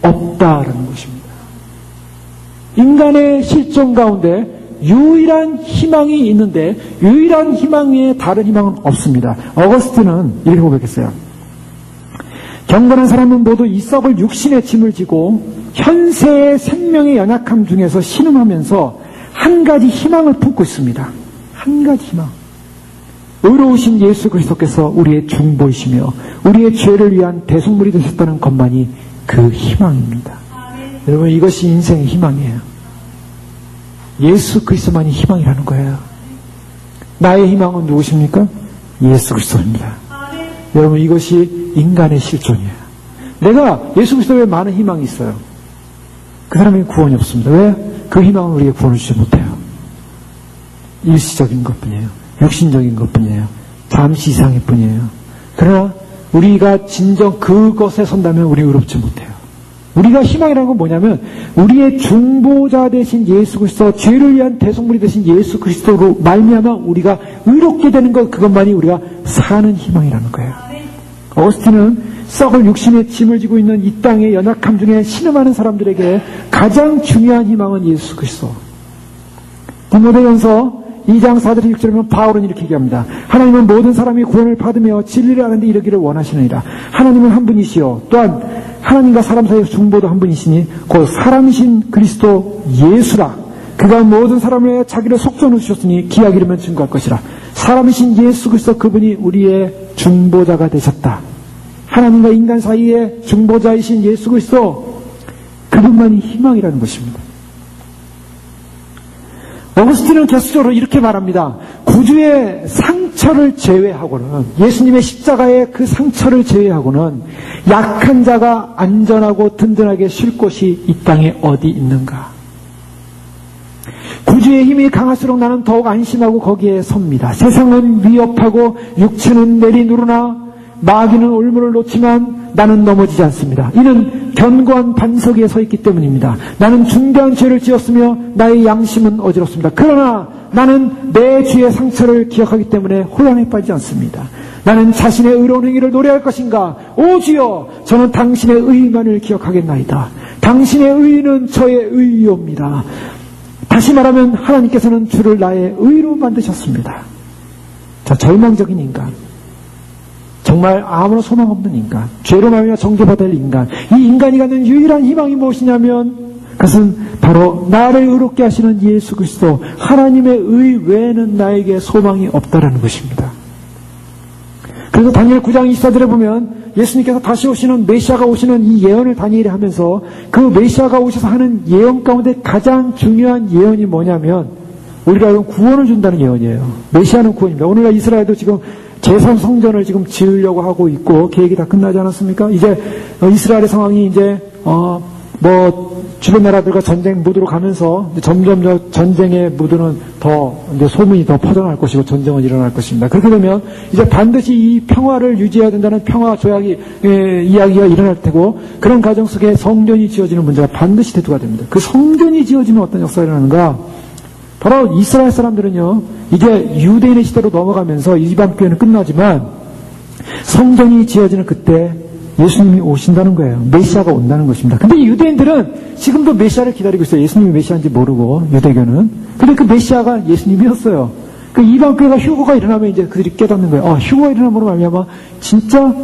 없다라는 것입니다. 인간의 실존 가운데 유일한 희망이 있는데 유일한 희망 외에 다른 희망은 없습니다. 어거스틴은 이렇게 고백했어요. 경건한 사람은 모두 이 썩을 육신의 짐을 지고 현세의 생명의 연약함 중에서 신음하면서 한 가지 희망을 품고 있습니다. 한 가지 희망. 의로우신 예수 그리스도께서 우리의 중보이시며 우리의 죄를 위한 대속물이 되셨다는 것만이 그 희망입니다. 여러분, 이것이 인생의 희망이에요. 예수 그리스도만이 희망이라는 거예요. 나의 희망은 누구십니까? 예수 그리스도입니다. 여러분, 이것이 인간의 실존이에요. 내가 예수 그리스도에 많은 희망이 있어요. 그 사람에게 구원이 없습니다. 왜? 그 희망은 우리에게 구원을 주지 못해요. 일시적인 것뿐이에요. 육신적인 것뿐이에요. 잠시 이상일 뿐이에요. 그러나 우리가 진정 그것에 선다면 우리 의롭지 못해요. 우리가 희망이라는 건 뭐냐면 우리의 중보자 되신 예수 그리스도, 죄를 위한 대속물이 되신 예수 그리스도로 말미암아 우리가 의롭게 되는 것, 그것만이 우리가 사는 희망이라는 거예요. 어거스틴은 썩을 육신의 짐을 지고 있는 이 땅의 연약함 중에 신음하는 사람들에게 가장 중요한 희망은 예수 그리스도. 디모데전서 2장 4절 6절에 보면 바울은 이렇게 얘기합니다. 하나님은 모든 사람이 구원을 받으며 진리를 아는 데 이르기를 원하시느니라. 하나님은 한 분이시요 또한 하나님과 사람 사이의 중보도 한 분이시니 곧 사람이신 그리스도 예수라. 그가 모든 사람을 위해 자기를 속전해 주셨으니 기약 이르면 증거할 것이라. 사람이신 예수 그리스도 그분이 우리의 중보자가 되셨다. 하나님과 인간 사이의 중보자이신 예수 그리스도 그분만이 희망이라는 것입니다. 어거스틴은 계속적으로 이렇게 말합니다. 구주의 상처를 제외하고는, 예수님의 십자가의 그 상처를 제외하고는 약한 자가 안전하고 든든하게 쉴 곳이 이 땅에 어디 있는가. 구주의 힘이 강할수록 나는 더욱 안심하고 거기에 섭니다. 세상은 위협하고 육체는 내리누르나 마귀는 올무를 놓지만 나는 넘어지지 않습니다. 이는 견고한 반석 위에 서 있기 때문입니다. 나는 중대한 죄를 지었으며 나의 양심은 어지럽습니다. 그러나 나는 내 죄의 상처를 기억하기 때문에 혼란에 빠지지 않습니다. 나는 자신의 의로운 행위를 노래할 것인가? 오 주여, 저는 당신의 의만을 기억하겠나이다. 당신의 의는 저의 의요입니다. 다시 말하면 하나님께서는 주를 나의 의로 만드셨습니다. 자, 절망적인 인간, 정말 아무런 소망 없는 인간, 죄로 말미암아 정죄받을 인간, 이 인간이 갖는 유일한 희망이 무엇이냐면 그것은 바로 나를 의롭게 하시는 예수 그리스도, 하나님의 의 외에는 나에게 소망이 없다라는 것입니다. 그래서 다니엘 9장 24절에 보면 예수님께서 다시 오시는, 메시아가 오시는 이 예언을 다니엘이 하면서 그 메시아가 오셔서 하는 예언 가운데 가장 중요한 예언이 뭐냐면 우리가 알고 구원을 준다는 예언이에요. 메시아는 구원입니다. 오늘날 이스라엘도 지금 제3 성전을 지금 지으려고 하고 있고 계획이 다 끝나지 않았습니까? 이제 이스라엘의 상황이 이제 주변 나라들과 전쟁 무드로 가면서 점점 전쟁의 무드는 더 이제 소문이 더 퍼져나갈 것이고 전쟁은 일어날 것입니다. 그렇게 되면 이제 반드시 이 평화를 유지해야 된다는 평화 조약이 이야기가 일어날 테고, 그런 과정 속에 성전이 지어지는 문제가 반드시 대두가 됩니다. 그 성전이 지어지면 어떤 역사가 일어나는가? 바로 이스라엘 사람들은요, 이제 유대인의 시대로 넘어가면서 이방교회는 끝나지만 성전이 지어지는 그때 예수님이 오신다는 거예요. 메시아가 온다는 것입니다. 근데 유대인들은 지금도 메시아를 기다리고 있어요. 예수님이 메시아인지 모르고, 유대교는. 근데 그 메시아가 예수님이었어요. 그 이방교회가 휴거가 일어나면 이제 그들이 깨닫는 거예요. 휴거가 일어남으로 말미암아 진짜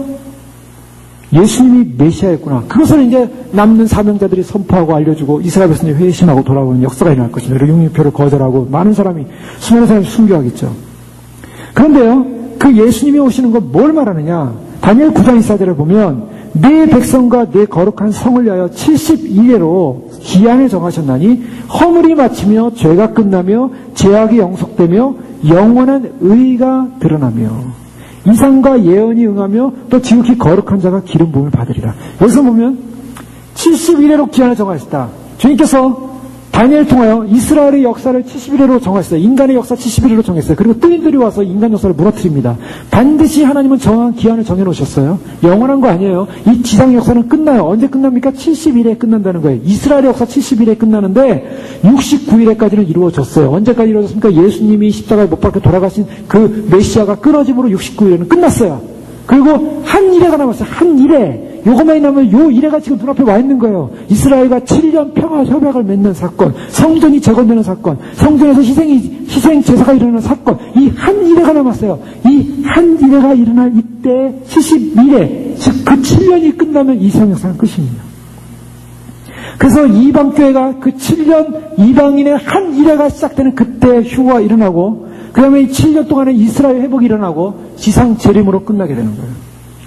예수님이 메시아였구나. 그것을 이제 남는 사명자들이 선포하고 알려주고 이스라엘 백성이 회심하고 돌아오는 역사가 일어날 것입니다. 그리고 육류표를 거절하고 수많은 사람이 순교하겠죠. 그런데요, 그 예수님이 오시는 건 뭘 말하느냐? 다니엘 9장 24절을 보면 네 백성과 네 거룩한 성을 위하여 70일내로 기한을 정하셨나니 허물이 마치며 죄가 끝나며 죄악이 영속되며 영원한 의가 드러나며 이상과 예언이 응하며 또 지극히 거룩한 자가 기름 부음을 받으리라. 여기서 보면 70일내로 기한을 정하셨다. 주님께서 다니엘을 통하여 이스라엘의 역사를 70일내로 정하셨어요. 인간의 역사 70일내로 정했어요. 그리고 뜨인들이 와서 인간 역사를 무너뜨립니다. 반드시 하나님은 정한 기한을 정해놓으셨어요. 영원한 거 아니에요. 이 지상 역사는 끝나요. 언제 끝납니까? 70일에 끝난다는 거예요. 이스라엘의 역사 70일에 끝나는데 69일에까지는 이루어졌어요. 언제까지 이루어졌습니까? 예수님이 십자가에 못 박혀 돌아가신 그 메시아가 끊어짐으로 69일에는 끝났어요. 그리고 한 일회가 남았어요. 한 일회. 요것만이 남으면 요 일회가 지금 눈앞에 와 있는 거예요. 이스라엘과 7년 평화 협약을 맺는 사건, 성전이 재건되는 사건, 성전에서 희생 제사가 일어나는 사건, 이 한 일회가 남았어요. 이 한 일회가 일어날 이때 71회, 즉 그 7년이 끝나면 이스라엘 역사는 끝입니다. 그래서 이방교회가 그 7년 이방인의 한 일회가 시작되는 그때 휴거가 일어나고, 그 다음에 이 7년 동안에 이스라엘 회복이 일어나고 지상 재림으로 끝나게 되는 거예요.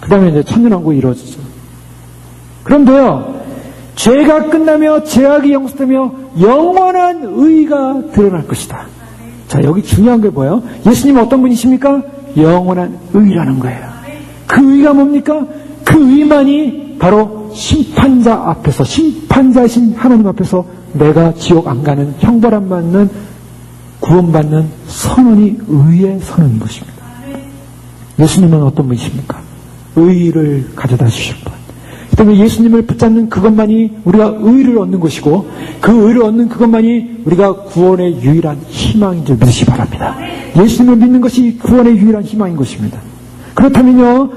그 다음에 이제 천년왕국이 이루어지죠. 그런데요, 죄가 끝나며 죄악이 영속되며 영원한 의가 드러날 것이다. 자, 여기 중요한 게 뭐예요? 예수님은 어떤 분이십니까? 영원한 의라는 거예요. 그 의가 뭡니까? 그 의만이 바로 심판자 앞에서, 심판자이신 하나님 앞에서 내가 지옥 안 가는, 형벌 안 받는, 구원받는 선언이 의의 선언인 것입니다. 예수님은 어떤 분이십니까? 의를 가져다 주실 분. 그 때문에 예수님을 붙잡는 그것만이 우리가 의를 얻는 것이고, 그 의를 얻는 그것만이 우리가 구원의 유일한 희망인 줄 믿으시기 바랍니다. 예수님을 믿는 것이 구원의 유일한 희망인 것입니다. 그렇다면요,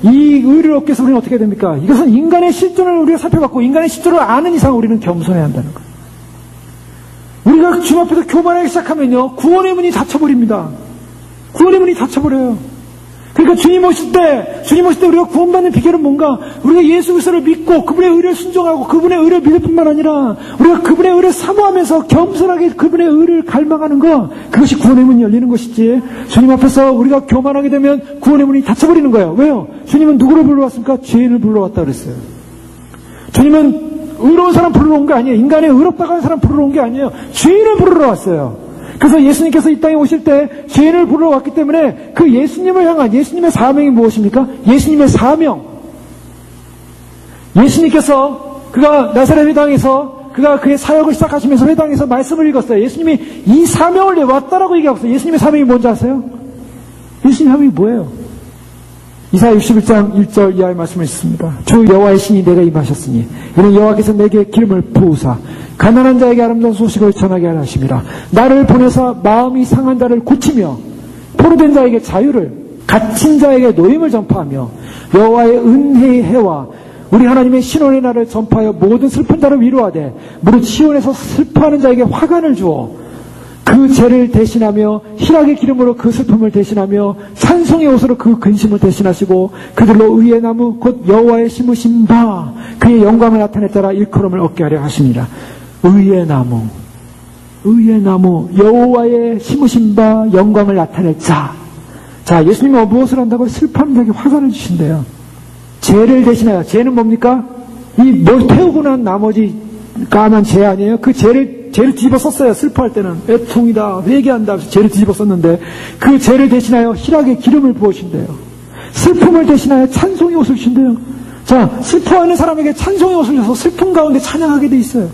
이 의를 얻기 위해서 우리는 어떻게 해야 됩니까? 이것은 인간의 실존을 우리가 살펴봤고 인간의 실존을 아는 이상 우리는 겸손해야 한다는 거예요. 우리가 주님 앞에서 교만하기 시작하면요, 구원의 문이 닫혀버립니다. 구원의 문이 닫혀버려요. 그러니까 주님 오실 때 우리가 구원받는 비결은 뭔가? 우리가 예수 그리스도를 믿고 그분의 의를 순종하고 그분의 의를 믿을 뿐만 아니라 우리가 그분의 의를 사모하면서 겸손하게 그분의 의를 갈망하는 것, 그것이 구원의 문이 열리는 것이지. 주님 앞에서 우리가 교만하게 되면 구원의 문이 닫혀버리는 거예요. 왜요? 주님은 누구를 불러왔습니까? 죄인을 불러왔다 그랬어요. 주님은 의로운 사람 부르러 온 게 아니에요. 인간의 의롭다고 하는 사람 부르러 온 게 아니에요. 죄인을 부르러 왔어요. 그래서 예수님께서 이 땅에 오실 때 죄인을 부르러 왔기 때문에 그 예수님을 향한 예수님의 사명이 무엇입니까? 예수님의 사명. 예수님께서 그가 나사렛 회당에서 그가 그의 사역을 시작하시면서 회당에서 말씀을 읽었어요. 예수님이 이 사명을 왔다라고 얘기하고 있어요. 예수님의 사명이 뭔지 아세요? 예수님의 사명이 뭐예요? 이사야 61장 1절 이하의 말씀을 읽습니다. 주 여호와의 신이 내게 임하셨으니 이는 여호와께서 내게 기름을 부으사 가난한 자에게 아름다운 소식을 전하게 하려 하심이라. 나를 보내사 마음이 상한 자를 고치며 포로된 자에게 자유를, 갇힌 자에게 노임을 전파하며 여호와의 은혜의 해와 우리 하나님의 신원의 날을 전파하여 모든 슬픈 자를 위로하되 무릇 시온에서 슬퍼하는 자에게 화관을 주어 그 죄를 대신하며 희락의 기름으로 그 슬픔을 대신하며 찬송의 옷으로 그 근심을 대신하시고 그들로 의의 나무 곧 여호와의 심으신 바 그의 영광을 나타냈더라 일컬음을 얻게 하려 하십니다. 의의 나무 여호와의 심으신 바 영광을 나타낼 자. 자, 예수님은 무엇을 한다고요? 슬퍼하는 자에게 화관을 주신대요. 죄를 대신하여. 죄는 뭡니까? 이 뭘 태우고 난 나머지 까만 죄 아니에요? 그 죄를 뒤집어 썼어요. 슬퍼할 때는 애통이다, 회개한다 하면서 죄를 뒤집어 썼는데 그 죄를 대신하여 희락의 기름을 부으신대요. 슬픔을 대신하여 찬송의 옷을 주신대요. 자, 슬퍼하는 사람에게 찬송의 옷을 줘서 슬픔 가운데 찬양하게 돼 있어요.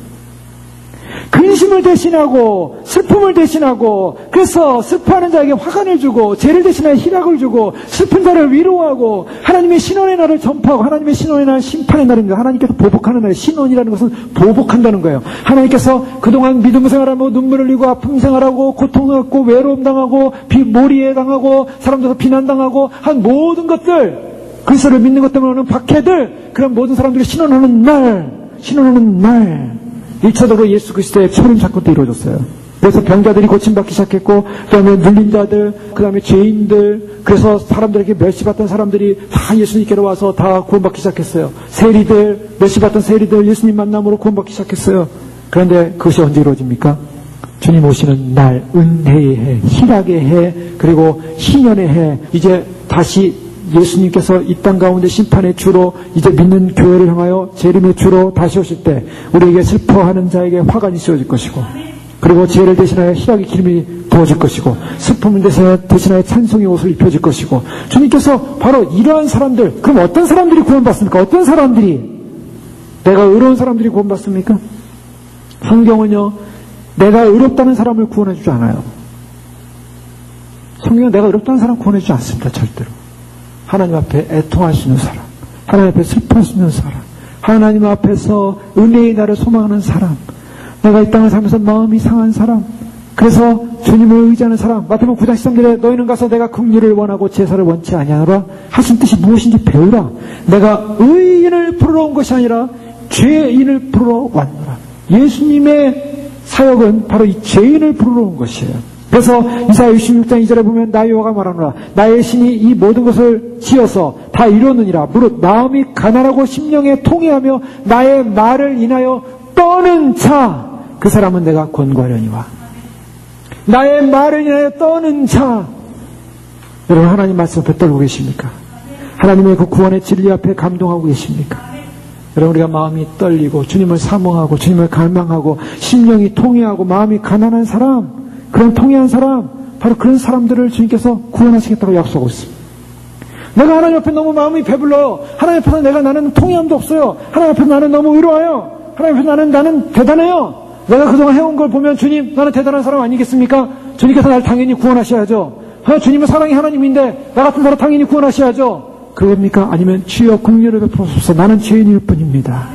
근심을 대신하고 슬픔을 대신하고 그래서 슬퍼하는 자에게 화관을 주고 죄를 대신하여 희락을 주고 슬픈 자를 위로하고 하나님의 신원의 날을 전파하고 하나님의 신원의 날 심판의 날입니다. 하나님께서 보복하는 날, 신원이라는 것은 보복한다는 거예요. 하나님께서 그동안 믿음 생활하고 눈물 흘리고 아픔 생활하고 고통을 받고 외로움 당하고 몰이에 당하고 사람들에서 비난당하고 한 모든 것들, 그리스도를 믿는 것 때문에 오는 박해들, 그런 모든 사람들이 신원하는 날 1차적으로 예수 그리스도의 초림 사건도 이루어졌어요. 그래서 병자들이 고침받기 시작했고, 그 다음에 눌린 자들, 그 다음에 죄인들, 그래서 사람들에게 멸시받던 사람들이 다 예수님께로 와서 다 구원받기 시작했어요. 세리들, 멸시받던 세리들 예수님 만남으로 구원받기 시작했어요. 그런데 그것이 언제 이루어집니까? 주님 오시는 날, 은혜의 해, 희락의 해, 그리고 희년의 해, 이제 다시 예수님께서 이 땅 가운데 심판의 주로 이제 믿는 교회를 향하여 재림의 주로 다시 오실 때 우리에게 슬퍼하는 자에게 화관이 씌워질 것이고, 그리고 죄를 대신하여 희락의 기름이 부어질 것이고, 슬픔을 대신하여 찬송의 옷을 입혀질 것이고, 주님께서 바로 이러한 사람들, 그럼 어떤 사람들이 구원받습니까? 어떤 사람들이, 내가 의로운 사람들이 구원받습니까? 성경은요, 내가 의롭다는 사람을 구원해 주지 않아요. 성경은 내가 의롭다는 사람 구원해 주지 않습니다. 절대로. 하나님 앞에 애통할 수 있는 사람, 하나님 앞에 슬퍼할 수 있는 사람, 하나님 앞에서 은혜의 날을 소망하는 사람, 내가 이 땅을 살면서 마음이 상한 사람, 그래서 주님을 의지하는 사람. 마태복음 9장 13절에 너희는 가서 내가 긍휼을 원하고 제사를 원치 아니하노라 하신 뜻이 무엇인지 배우라. 내가 의인을 부르러 온 것이 아니라 죄인을 부르러 왔노라. 예수님의 사역은 바로 이 죄인을 부르러 온 것이에요. 그래서 이사야 66장 2절에 보면 나 여호와가 말하노라. 나의 신이 이 모든 것을 지어서 다 이루었느니라. 무릇 마음이 가난하고 심령에 통회하며 나의 말을 인하여 떠는 자, 그 사람은 내가 권고하려니와. 나의 말을 인하여 떠는 자. 여러분, 하나님 말씀 앞에 떨고 계십니까? 하나님의 그 구원의 진리 앞에 감동하고 계십니까? 여러분, 우리가 마음이 떨리고 주님을 사모하고 주님을 갈망하고 심령이 통회하고 마음이 가난한 사람, 그런 통회한 사람, 바로 그런 사람들을 주님께서 구원하시겠다고 약속하고 있습니다. 내가 하나님 앞에 너무 마음이 배불러요. 하나님 앞에서 나는 통회함도 없어요. 하나님 앞에서 나는 너무 의로워요. 하나님 앞에서 나는 대단해요. 내가 그동안 해온 걸 보면 주님, 나는 대단한 사람 아니겠습니까? 주님께서 나를 당연히 구원하셔야죠. 주님은 사랑의 하나님인데 나 같은 사람 당연히 구원하셔야죠. 그겁니까? 아니면 주여 긍휼을 베푸소서, 나는 죄인일 뿐입니다.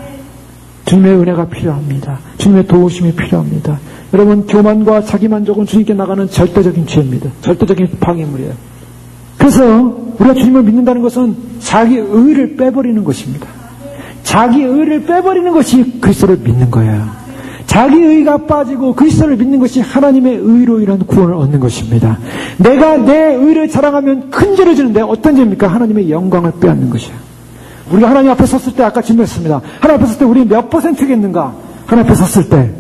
주님의 은혜가 필요합니다. 주님의 도우심이 필요합니다. 여러분, 교만과 자기만족은 주님께 나가는 절대적인 죄입니다. 절대적인 방해물이에요. 그래서 우리가 주님을 믿는다는 것은 자기 의를 빼버리는 것입니다. 자기 의를 빼버리는 것이 그리스도를 믿는 거예요. 자기 의가 빠지고 그리스도를 믿는 것이 하나님의 의로 인한 구원을 얻는 것입니다. 내가 내 의를 자랑하면 큰 죄를 지는데 어떤 죄입니까? 하나님의 영광을 빼앗는 것이에요. 우리가 하나님 앞에 섰을 때 아까 질문했습니다. 하나님 앞에 섰을 때 우리 몇 %겠는가? 하나님 앞에 섰을 때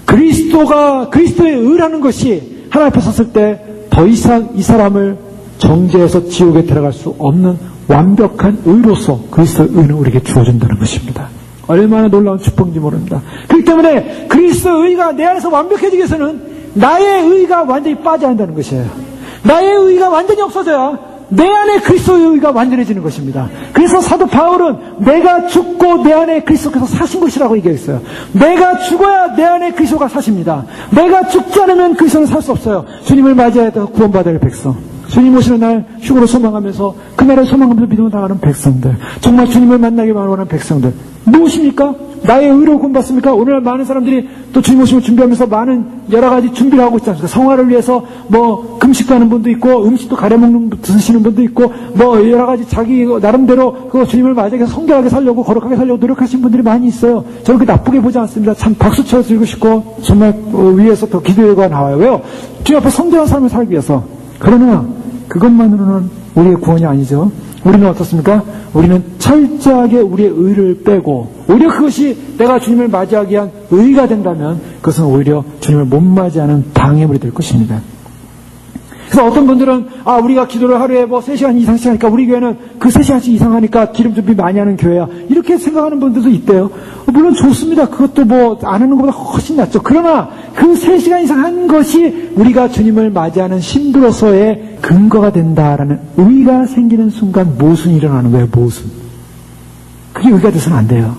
그리스도의 의라는 것이 하나님 앞에 섰을 때 더 이상 이 사람을 정죄해서 지옥에 들어갈 수 없는 완벽한 의로서 그리스도의 의는 우리에게 주어진다는 것입니다. 얼마나 놀라운 축복인지 모릅니다. 그렇기 때문에 그리스도의 의가 내 안에서 완벽해지기 위해서는 나의 의가 완전히 빠져야 한다는 것이에요. 나의 의가 완전히 없어져야 내 안에 그리스도의 의가 완전해지는 것입니다. 그래서 사도 바울은 내가 죽고 내 안에 그리스도께서 사신 것이라고 얘기했어요. 내가 죽어야 내 안에 그리스도가 사십니다. 내가 죽지 않으면 그리스도는 살 수 없어요. 주님을 맞이해야 구원받아야 할 백성. 주님 오시는 날 휴거로 소망하면서 그날을 소망하면서 믿음을 나가는 백성들, 정말 주님을 만나기 원하는 백성들 무엇입니까? 나의 의로 구원받습니까? 오늘 많은 사람들이 또 주님 오심을 준비하면서 많은 여러 가지 준비를 하고 있지 않습니까? 성화를 위해서 뭐 금식하는 분도 있고 음식도 가려먹는 드시는 분도 있고 뭐 여러 가지 자기 나름대로 그 주님을 맞이해서 성결하게 살려고 거룩하게 살려고 노력하시는 분들이 많이 있어요. 저는 그 나쁘게 보지 않습니다. 참 박수 쳐주고 싶고 정말 위에서 더 기도가 나와요. 왜요? 주님 앞에 성결한 삶을 살기 위해서. 그러나 그것만으로는 우리의 구원이 아니죠. 우리는 어떻습니까? 우리는 철저하게 우리의 의를 빼고 오히려 그것이 내가 주님을 맞이하기 위한 의가 된다면 그것은 오히려 주님을 못 맞이하는 방해물이 될 것입니다. 그래서 어떤 분들은 우리가 기도를 하루에 뭐 3시간 이상씩 하니까 우리 교회는 그 3시간씩 이상 하니까 기름 준비 많이 하는 교회야. 이렇게 생각하는 분들도 있대요. 물론 좋습니다. 그것도 뭐 안 하는 것보다 훨씬 낫죠. 그러나 그 3시간 이상 한 것이 우리가 주님을 맞이하는 신부로서의 근거가 된다라는 의가 생기는 순간 모순이 일어나는 거예요. 모순. 그게 의가 돼서는 안 돼요.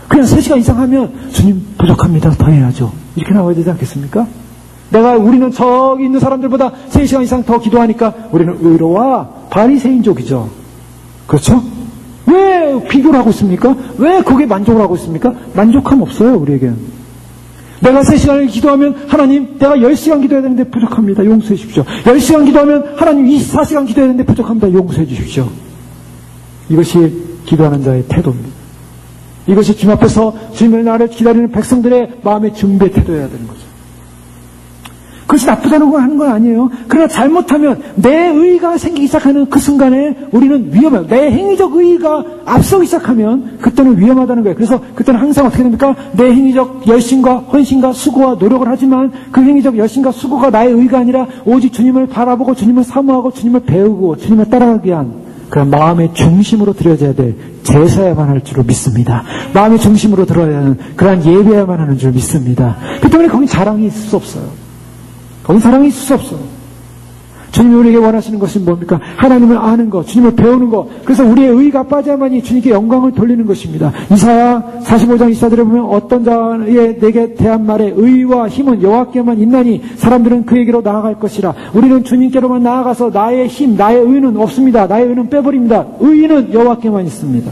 그냥 3시간 이상 하면 주님 부족합니다. 더 해야죠. 이렇게 나와야 되지 않겠습니까? 우리는 저기 있는 사람들보다 3시간 이상 더 기도하니까 우리는 의로와 바리새인족이죠. 그렇죠? 왜 비교를 하고 있습니까? 왜 거기에 만족을 하고 있습니까? 만족함 없어요, 우리에게는. 내가 3시간을 기도하면 하나님, 내가 10시간 기도해야 되는데 부족합니다. 용서해 주십시오. 10시간 기도하면 하나님 24시간 기도해야 되는데 부족합니다. 용서해 주십시오. 이것이 기도하는 자의 태도입니다. 이것이 주님 앞에서 주님의 날을 기다리는 백성들의 마음의 준비의 태도여야 되는 거죠. 그것이 나쁘다는 거 하는 건 아니에요. 그러나 잘못하면 내 의가 생기기 시작하는 그 순간에 우리는 위험해요. 내 행위적 의가 앞서기 시작하면 그때는 위험하다는 거예요. 그래서 그때는 항상 어떻게 됩니까? 내 행위적 열심과 헌신과 수고와 노력을 하지만 그 행위적 열심과 수고가 나의 의가 아니라 오직 주님을 바라보고 주님을 사모하고 주님을 배우고 주님을 따라가기 위한 그런 마음의 중심으로 드려져야 될 제사야만 할 줄로 믿습니다. 마음의 중심으로 들어야 하는 그러한 예배야만 하는 줄 믿습니다. 그 때문에 거기 자랑이 있을 수 없어요. 거기 사랑이 있을 수 없어. 주님이 우리에게 원하시는 것은 뭡니까? 하나님을 아는 것, 주님을 배우는 것. 그래서 우리의 의가 빠져야만이 주님께 영광을 돌리는 것입니다. 이사야 45장 24절에 보면 어떤 자의 내게 대한 말에 의와 힘은 여호와께만 있나니 사람들은 그에게로 나아갈 것이라. 우리는 주님께로만 나아가서 나의 힘, 나의 의는 없습니다. 나의 의는 빼버립니다. 의는 여호와께만 있습니다.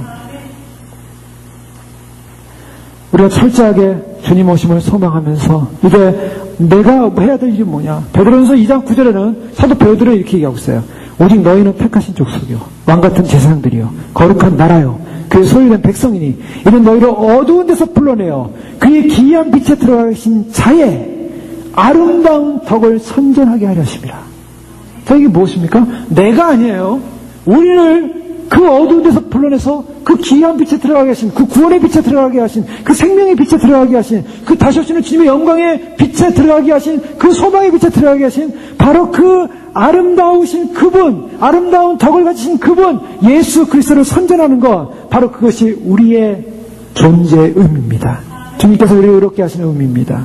우리가 철저하게 주님 오심을 소망하면서 이제 내가 해야 될 일이 뭐냐. 베드로전서 2장 9절에는 사도 베드로는 이렇게 얘기하고 있어요. 오직 너희는 택하신 족속이요 왕같은 제사장들이요 거룩한 나라요 그의 소유된 백성이니 이는 너희를 어두운 데서 불러내어 그의 기이한 빛에 들어가신 자의 아름다운 덕을 선전하게 하려 하심이라. 자, 이게 무엇입니까? 내가 아니에요. 우리를 그 어두운 데서 불러내서 그 기이한 빛에 들어가게 하신, 그 구원의 빛에 들어가게 하신, 그 생명의 빛에 들어가게 하신, 그 다시 오시는 주님의 영광의 빛에 들어가게 하신, 그 소망의 빛에 들어가게 하신 바로 그 아름다우신 그분, 아름다운 덕을 가지신 그분 예수 그리스도를 선전하는 것, 바로 그것이 우리의 존재의 의미입니다. 주님께서 우리를 의롭게 하시는 의미입니다.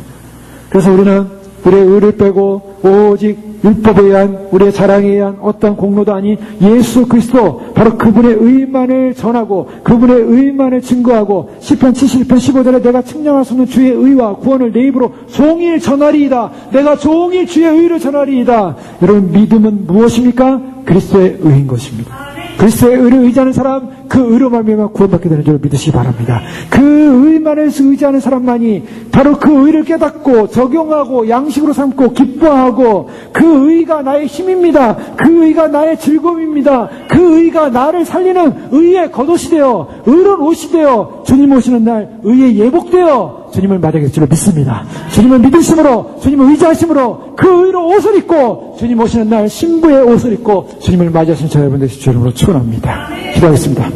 그래서 우리는 우리의 의를 빼고 오직 율법에 의한 우리의 자랑에 의한 어떤 공로도 아닌 예수 그리스도 바로 그분의 의만을 전하고 그분의 의만을 증거하고 시편 71편 15절에 내가 측량할 수 없는 주의 의와 구원을 내 입으로 종일 전하리이다. 내가 종일 주의 의를 전하리이다. 여러분 믿음은 무엇입니까? 그리스도의 의인 것입니다. 그리스도의 의를 의지하는 사람, 그 의로 말미암아 구원받게 되는 줄 믿으시기 바랍니다. 그 의만을 의지하는 사람만이 바로 그 의를 깨닫고 적용하고 양식으로 삼고 기뻐하고 그 의가 나의 힘입니다. 그 의가 나의 즐거움입니다. 그 의가 나를 살리는 의의 겉옷이 되어 의로운 옷이 되어 주님 오시는 날 의의 예복되어 주님을 맞이하게 될 줄 믿습니다. 주님을 믿으심으로, 주님을 의지하심으로 그 의로 옷을 입고 주님 오시는 날 신부의 옷을 입고 주님을 맞이하신 저 여러분 되실 줄 이름으로 축원합니다. 기도하겠습니다.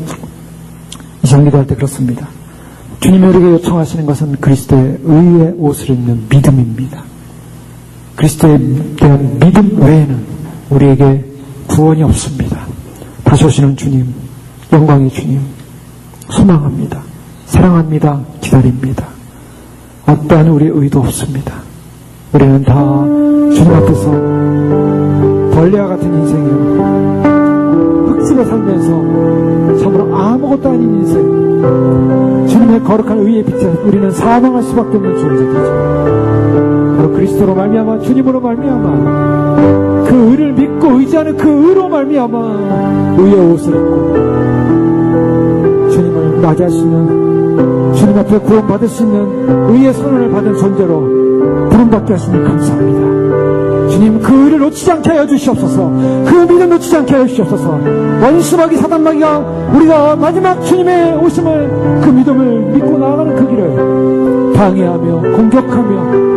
이 시간 기도할 때 그렇습니다. 주님이 우리에게 요청하시는 것은 그리스도의 의의 옷을 입는 믿음입니다. 그리스도에 대한 믿음 외에는 우리에게 구원이 없습니다. 다시 오시는 주님, 영광의 주님 소망합니다. 사랑합니다. 기다립니다. 어떠한 우리의 의도 없습니다. 우리는 다 주님 앞에서 벌레와 같은 인생이요, 흙집에 살면서 참으로 아무것도 아닌 인생, 주님의 거룩한 의의 빛에 우리는 사망할 수밖에 없는 존재들이죠. 바로 그리스도로 말미암아, 주님으로 말미암아, 그 의를 믿고 의지하는 그 의로 말미암아 의의 옷을 입고 주님을 맞이할 수 있는, 주님 앞에 구원받을 수 있는 의의 선언을 받은 존재로 부름받게 하시니 감사합니다. 주님, 그 의를 놓치지 않게 하여 주시옵소서. 그 믿음 놓치지 않게 하여 주시옵소서. 원수마귀 사단마귀가 우리가 마지막 주님의 오심을, 그 믿음을 믿고 나아가는 그 길을 방해하며 공격하며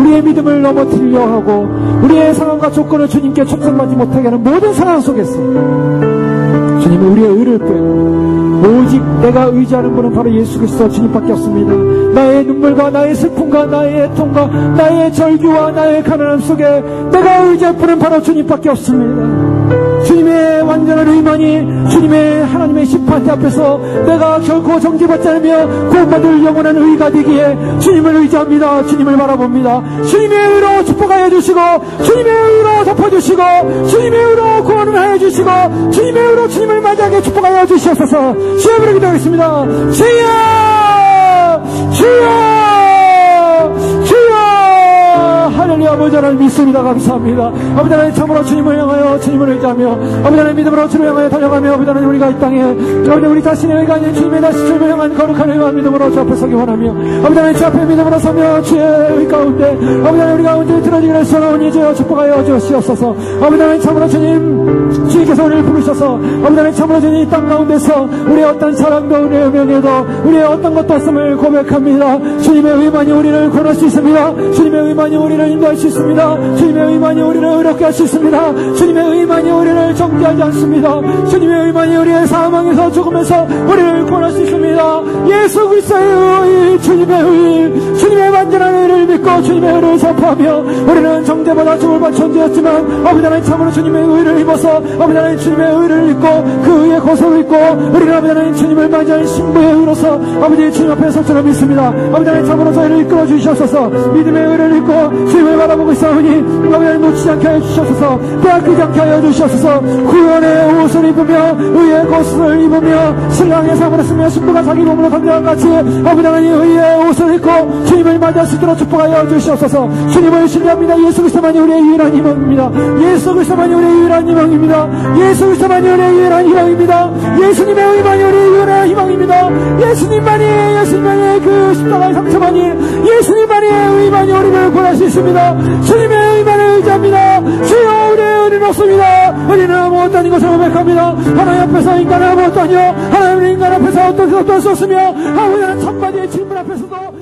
우리의 믿음을 넘어뜨리려 하고 우리의 상황과 조건을 주님께 촉성받지 못하게 하는 모든 상황 속에서 주님은 우리의 의를 빼고 오직 내가 의지하는 분은 바로 예수 그리스도 주님밖에 없습니다. 나의 눈물과 나의 슬픔과 나의 애통과 나의 절규와 나의 가난함 속에 내가 의지할 분은 바로 주님밖에 없습니다. 주님의 완전한 의만이 주님의 하나님의 심판대 앞에서 내가 결코 정죄받지 않으며 구원받을 영원한 의가 되기에 주님을 의지합니다. 주님을 바라봅니다. 주님의 의로 축복하여 주시고 주님의 의로 덮어주시고 주님의 의로 구원을 하여 주시고 주님의 의로 주님을 맞이하게 축복하여 주시옵소서. 주여부터 기도하겠습니다. 주여, 주여, 주여. 할렐루야. 아버지 하나님 믿습니다. 감사합니다. 아버지 하나님 참으로 주님을 향하여 주님을 의지하며 아버지 하나님 믿음으로 주님을 향하여 달려가며 아버지 하나님 우리가 이 땅에 아버지 우리 자신의 의가 아닌 주님의 다시 주님을 향한 거룩한 의와 믿음으로 주 앞에 서기 원하며 아버지 하나님 주 앞에 믿음으로 서며 주의 의 가운데 아버지 하나님 우리 가운데 들어지기를 소원하오니 주여 축복하여 주시옵소서. 아버지 하나님 참으로 주님께서 우리를 부르셔서 아버지 하나님 참으로 주님 이 땅 가운데서 우리의 어떤 사랑도 우리의 명예도 우리의 어떤 것도 없음을 고백합니다. 주님의 의만이 우리를 구원할 수 있습니다. 주님의 의만이 우리를 인도할 수 있습니다. 주님의 의만이 우리를 의롭게 할 수 있습니다. 주님의 의만이 우리를 정죄하지 않습니다. 주님의 의만이 우리의 사망에서 죽음에서 우리를 구원할 수 있습니다. 예수 그리스도의 의, 주님의 의, 주님의 완전한 의를 믿고 주님의 의를 선포하며 우리는 정죄보다 죽을 받 존재였지만 아버지 하나님 참으로 주님의 의를 입어서 아버지 하나님 주님의 의를 입고 그 의의 고소를 입고 우리는 아버지 하나님 주님을 맞이하는 신부의 의로서 아버지 주님 앞에 설 줄을 믿습니다. 아버지 하나님 참으로 저희를 이끌어 주시옵소서. 믿음의 의를 입고 주님을 바라보고 있사오니 아버지 하나님 놓치지 않게 하여 주시옵소서. 빼앗기지 않게 하여 주시옵소서. 구원의 옷을 입으며 의의 고수를 입으며 신랑의 상을 쓰며 신부가 자기 몸으로 담대한 같이 아버지 하나님 의의 옷을 입고 주님을 맞이할 수 있도록 축복하여 주시옵소서. 주님을 신뢰합니다. 예수 그리스도만이 우리의 유일한 희망입니다. 예수 그리스도만이 우리의 유일한 희망입니다. 예수 그리스도만이 우리의 유일한 희망입니다. 예수님의 의만이 우리의 유일한 희망입니다. 예수님만이 그 십자가의 상처만이 예수님만이 의만이 우리를 구원할 수 있습니다. 주님의 의만을 의지합니다. 주여 우리의 의는 없습니다. 우리는 아무것도 아닌 것을 고백합니다. 하나님 앞에서 인간은 아무것도 아니요 하나님 인간 앞에서 어떤 것도 할 수 없으며 아버지는 천만의 질문 앞에서도